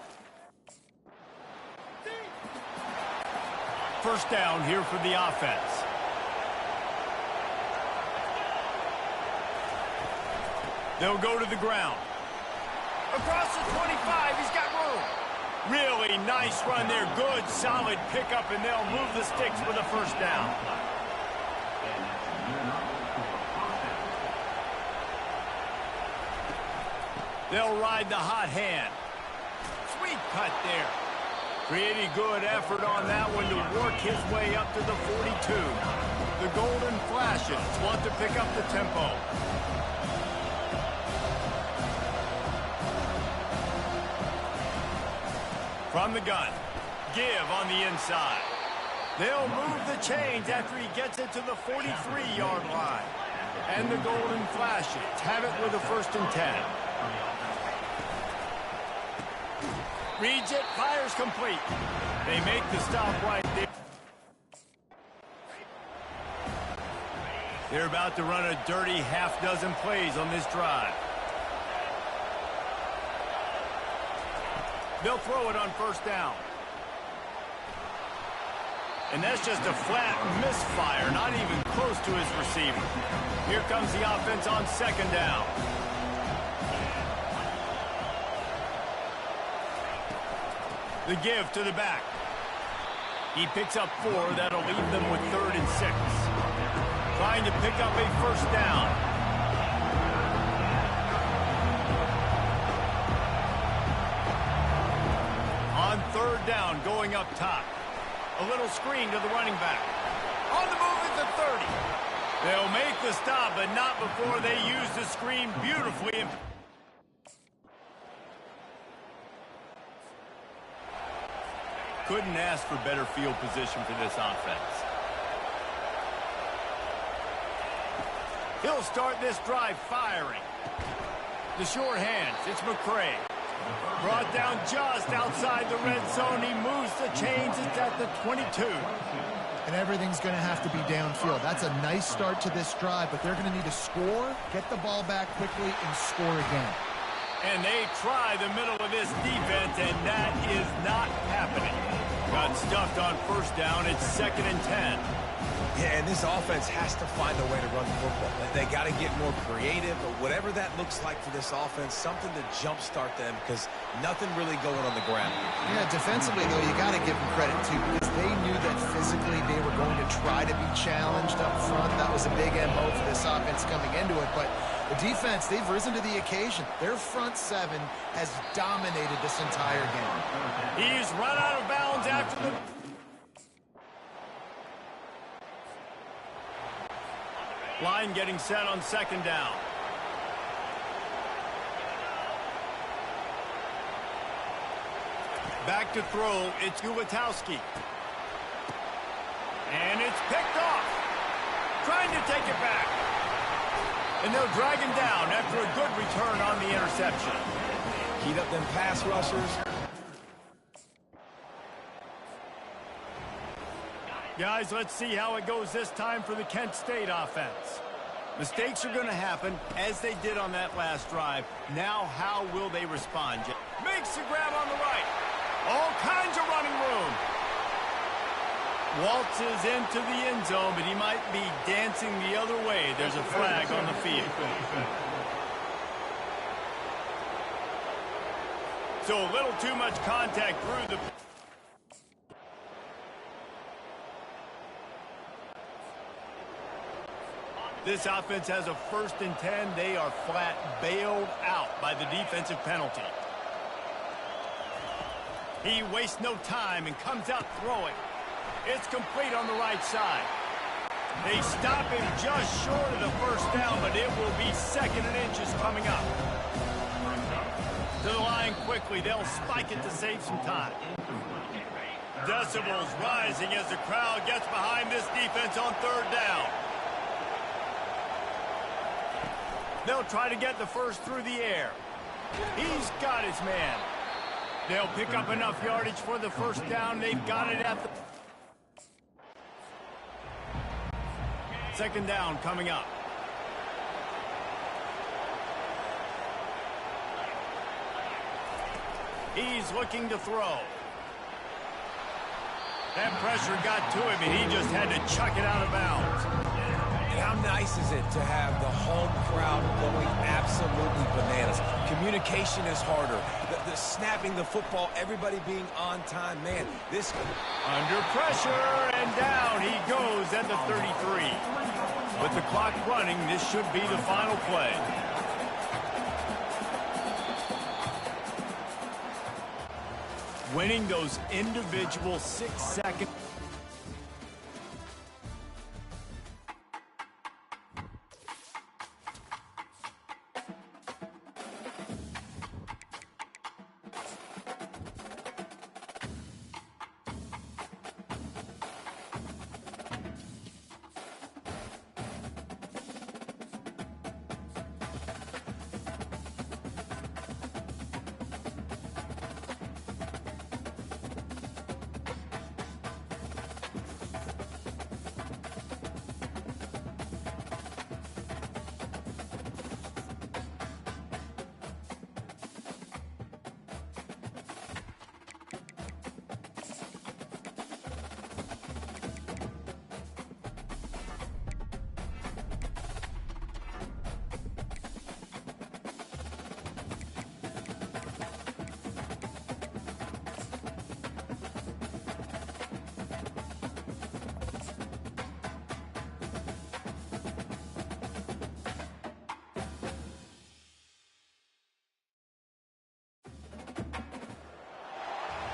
First down here for the offense. They'll go to the ground. Across the 25, he's got room. Really nice run there. Good, solid pickup, and they'll move the sticks with a first down. They'll ride the hot hand. Sweet cut there. Pretty good effort on that one to work his way up to the 42. The Golden Flashes want to pick up the tempo. From the gun, give on the inside. They'll move the chains after he gets it to the 43-yard line. And the Golden Flashes have it with a 1st and 10. Reads it, fires complete. They make the stop right there. They're about to run a dirty half-dozen plays on this drive. They'll throw it on first down. And that's just a flat misfire, not even close to his receiver. Here comes the offense on second down. The give to the back. He picks up 4. That'll leave them with 3rd and 6. Trying to pick up a first down. third down going up top. A little screen to the running back. On the move at the 30. They'll make the stop, but not before they use the screen beautifully. Couldn't ask for better field position for this offense. He'll start this drive firing. The short hands, it's McCray. Brought down just outside the red zone. He moves the chains. It's at the 22. And everything's going to have to be downfield. That's a nice start to this drive, but they're going to need to score, get the ball back quickly, and score again. And they try the middle of this defense, and that is not happening. Got stuffed on first down. It's 2nd and 10. Yeah, and this offense has to find a way to run the football. They got to get more creative, but whatever that looks like for this offense, something to jumpstart them because nothing really going on the ground. Yeah, defensively, though, you got to give them credit, too, because they knew that physically they were going to try to be challenged up front. That was a big MO for this offense coming into it, but the defense, they've risen to the occasion. Their front seven has dominated this entire game. He's run out of bounds after the... Line getting set on 2nd down. Back to throw, it's Ulatowski. And it's picked off. Trying to take it back. And they'll drag him down after a good return on the interception. Heat up them pass rushers. Guys, let's see how it goes this time for the Kent State offense. Mistakes are going to happen, as they did on that last drive. Now, how will they respond? Makes the grab on the right. All kinds of running room. Waltzes into the end zone, but he might be dancing the other way. There's a flag on the field. So a little too much contact through the... This offense has a 1st and 10. They are flat bailed out by the defensive penalty. He wastes no time and comes out throwing. It's complete on the right side. They stop him just short of the first down, but it will be 2nd and inches coming up. To the line quickly. They'll spike it to save some time. Decibels rising as the crowd gets behind this defense on 3rd down. They'll try to get the first through the air. He's got his man. They'll pick up enough yardage for the first down. They've got it at the... 2nd down coming up. He's looking to throw. That pressure got to him, and he just had to chuck it out of bounds. How nice is it to have the home crowd going absolutely bananas? Communication is harder. The snapping the football, everybody being on time. Man, this... Under pressure, and down he goes at the 33. With the clock running, this should be the final play. Winning those individual 6-second...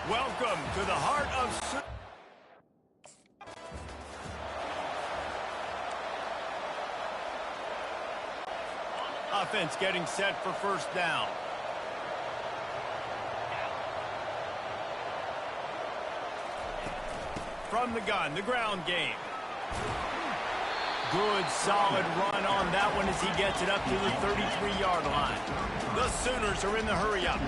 Welcome to the heart of... Offense getting set for first down. From the gun, the ground game. Good, solid run on that one as he gets it up to the 33-yard line. The Sooners are in the hurry-up.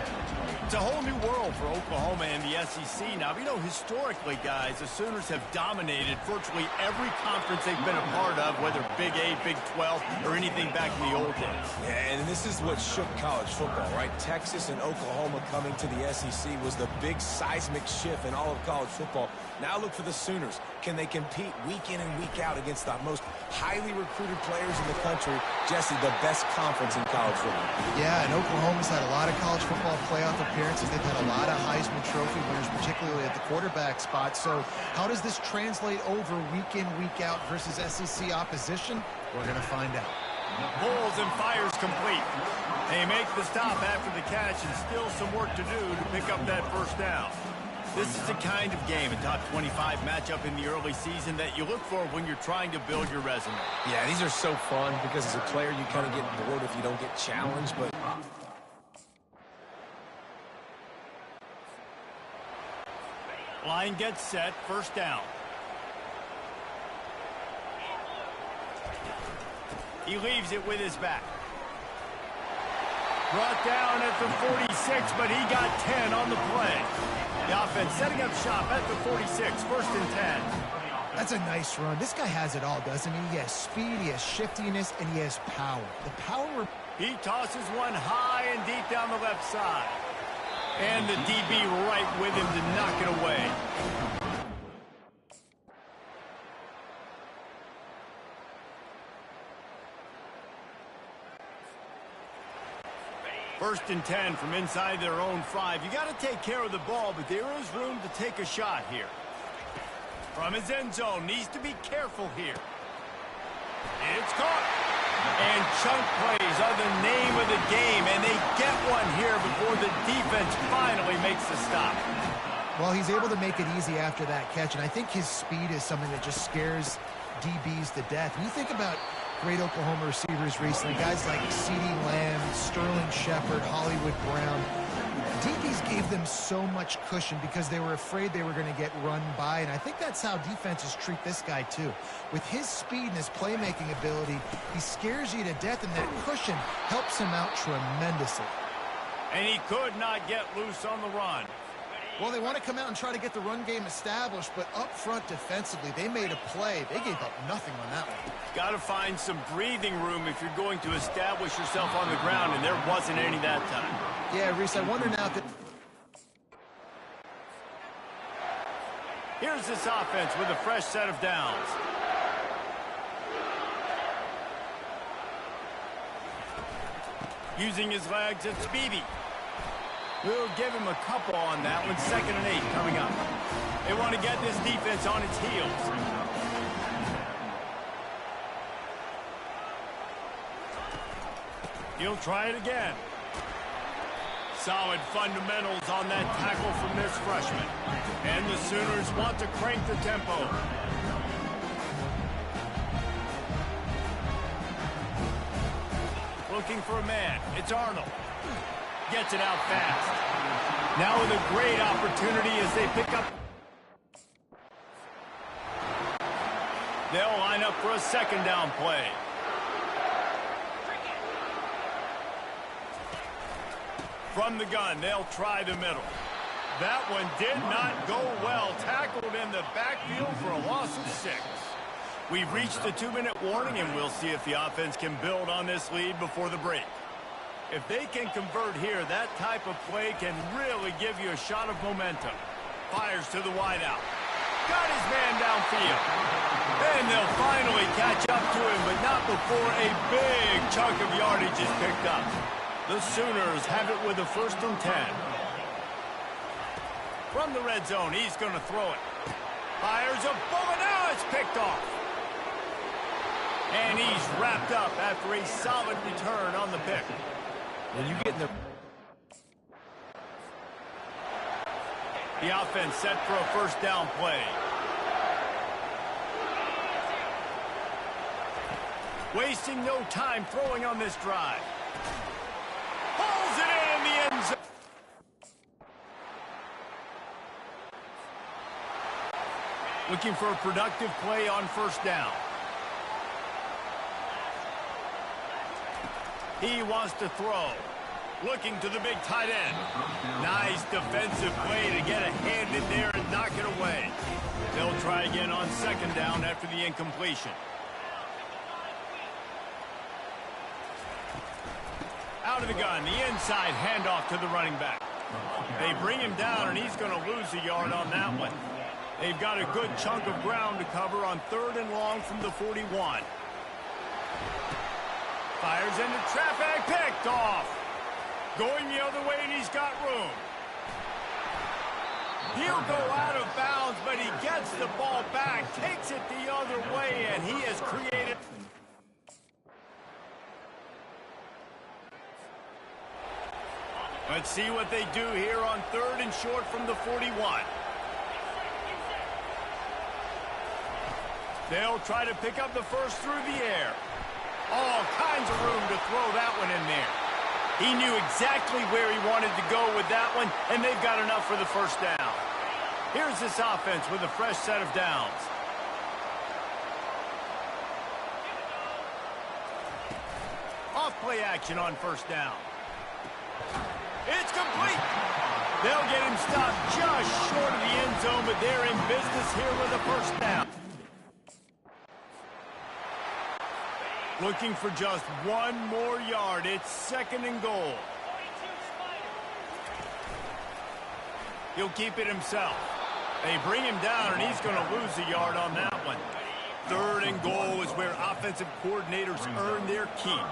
It's a whole new world for Oklahoma and the SEC now. You know, historically, guys, the Sooners have dominated virtually every conference they've been a part of, whether Big 8, Big 12, or anything back in the old days. Yeah, and this is what shook college football, right? Texas and Oklahoma coming to the SEC was the big seismic shift in all of college football. Now look for the Sooners. Can they compete week in and week out against the most highly recruited players in the country? Jesse, the best conference in college football. Yeah, and Oklahoma's had a lot of college football playoff appearances. They've had a lot of Heisman Trophy winners, particularly at the quarterback spot. So how does this translate over week in, week out versus SEC opposition? We're going to find out. Pulls and fires complete. They make the stop after the catch and still some work to do to pick up that first down. This is the kind of game, a top 25 matchup in the early season that you look for when you're trying to build your resume. Yeah, these are so fun because as a player you kind of get bored if you don't get challenged, but... Line gets set, first down. He leaves it with his back. Brought down at the 46, but he got 10 on the play. The offense setting up shop at the 46, first and 10. That's a nice run. This guy has it all, doesn't he? He has speed, he has shiftiness, and he has power. The power... He tosses one high and deep down the left side. And the DB right with him to knock it away. First and 10 from inside their own 5. You got to take care of the ball, but there is room to take a shot here. From his end zone, needs to be careful here. It's caught. And chunk plays are the name of the game, and they get one here before the defense finally makes the stop. Well, he's able to make it easy after that catch, and I think his speed is something that just scares DBs to death. When you think about great Oklahoma receivers recently, guys like CeeDee Lamb, Sterling Shepard, Hollywood Brown, DBs gave them so much cushion because they were afraid they were going to get run by, and I think that's how defenses treat this guy too. With his speed and his playmaking ability, he scares you to death, and that cushion helps him out tremendously. And he could not get loose on the run. Well, they want to come out and try to get the run game established, but up front defensively, they made a play. They gave up nothing on that one. Got to find some breathing room if you're going to establish yourself on the ground, and there wasn't any that time. Yeah, Reese, I wonder now that... Here's this offense with a fresh set of downs. Using his legs, it's Beebe. We'll give him a couple on that one. 2nd and 8 coming up. They want to get this defense on its heels. He'll try it again. Solid fundamentals on that tackle from this freshman. And the Sooners want to crank the tempo. Looking for a man. It's Arnold. Gets it out fast. Now with a great opportunity as they pick up. They'll line up for a 2nd down play. From the gun, they'll try the middle. That one did not go well. Tackled in the backfield for a loss of 6. We've reached the 2-minute warning, and we'll see if the offense can build on this lead before the break. If they can convert here, that type of play can really give you a shot of momentum. Fires to the wideout. Got his man downfield. And they'll finally catch up to him, but not before a big chunk of yardage is picked up. The Sooners have it with a 1st and 10. From the red zone, he's going to throw it. Fires a bullet. Now it's picked off. And he's wrapped up after a solid return on the pick. When you get in the... The offense set for a first down play. Wasting no time throwing on this drive. Pulls it in the end zone. Looking for a productive play on first down. He wants to throw. Looking to the big tight end. Nice defensive play to get a hand in there and knock it away. They'll try again on second down after the incompletion. Out of the gun, the inside handoff to the running back. They bring him down, and he's going to lose a yard on that one. They've got a good chunk of ground to cover on 3rd and long from the 41. Fires into traffic, picked off. Going the other way, and he's got room. He'll go out of bounds, but he gets the ball back, takes it the other way, and he has created... Let's see what they do here on 3rd and short from the 41. They'll try to pick up the first through the air. All kinds of room to throw that one in there. He knew exactly where he wanted to go with that one, and they've got enough for the first down. Here's this offense with a fresh set of downs. Off play action on first down. It's complete. They'll get him stopped just short of the end zone, but they're in business here with a first down. Looking for just one more yard. It's 2nd and goal. He'll keep it himself. They bring him down, and he's going to lose a yard on that one. 3rd and goal is where offensive coordinators earn their keep.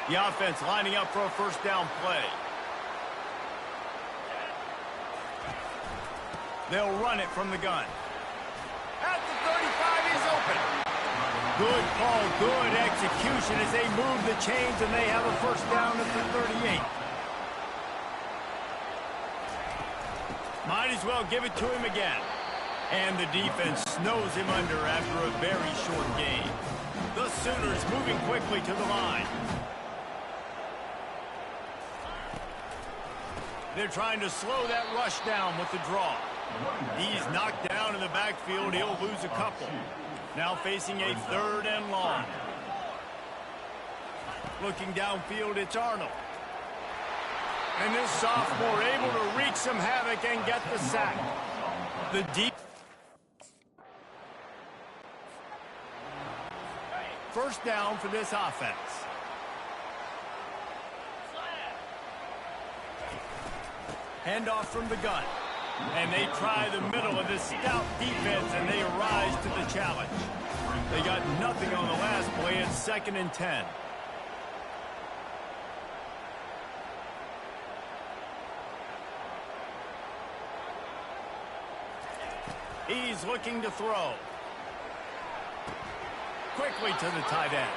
The offense lining up for a first down play. They'll run it from the gun. At the 35, he's open. Good call, good execution as they move the chains, and they have a first down at the 38. Might as well give it to him again. And the defense snows him under after a very short game. The Sooners moving quickly to the line. They're trying to slow that rush down with the draw. He's knocked down in the backfield. He'll lose a couple. Now facing a 3rd and long. Looking downfield, it's Arnold. And this sophomore able to wreak some havoc and get the sack. The deep. First down for this offense. Handoff from the gun. And they try the middle of this stout defense, and they rise to the challenge. They got nothing on the last play. It's 2nd and 10. He's looking to throw. Quickly to the tight end.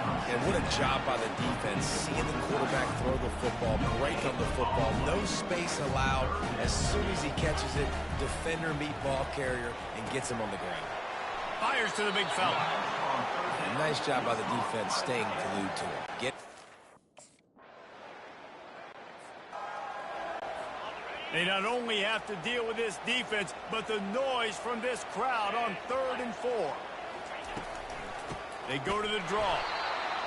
And what a job by the defense, seeing the quarterback throw the football, break on the football, no space allowed. As soon as he catches it, defender meet ball carrier and gets him on the ground. Fires to the big fella. And nice job by the defense staying glued to him. They not only have to deal with this defense, but the noise from this crowd on 3rd and 4. They go to the draw.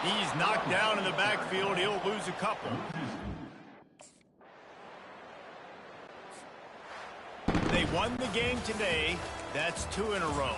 He's knocked down in the backfield. He'll lose a couple. They won the game today. That's 2 in a row.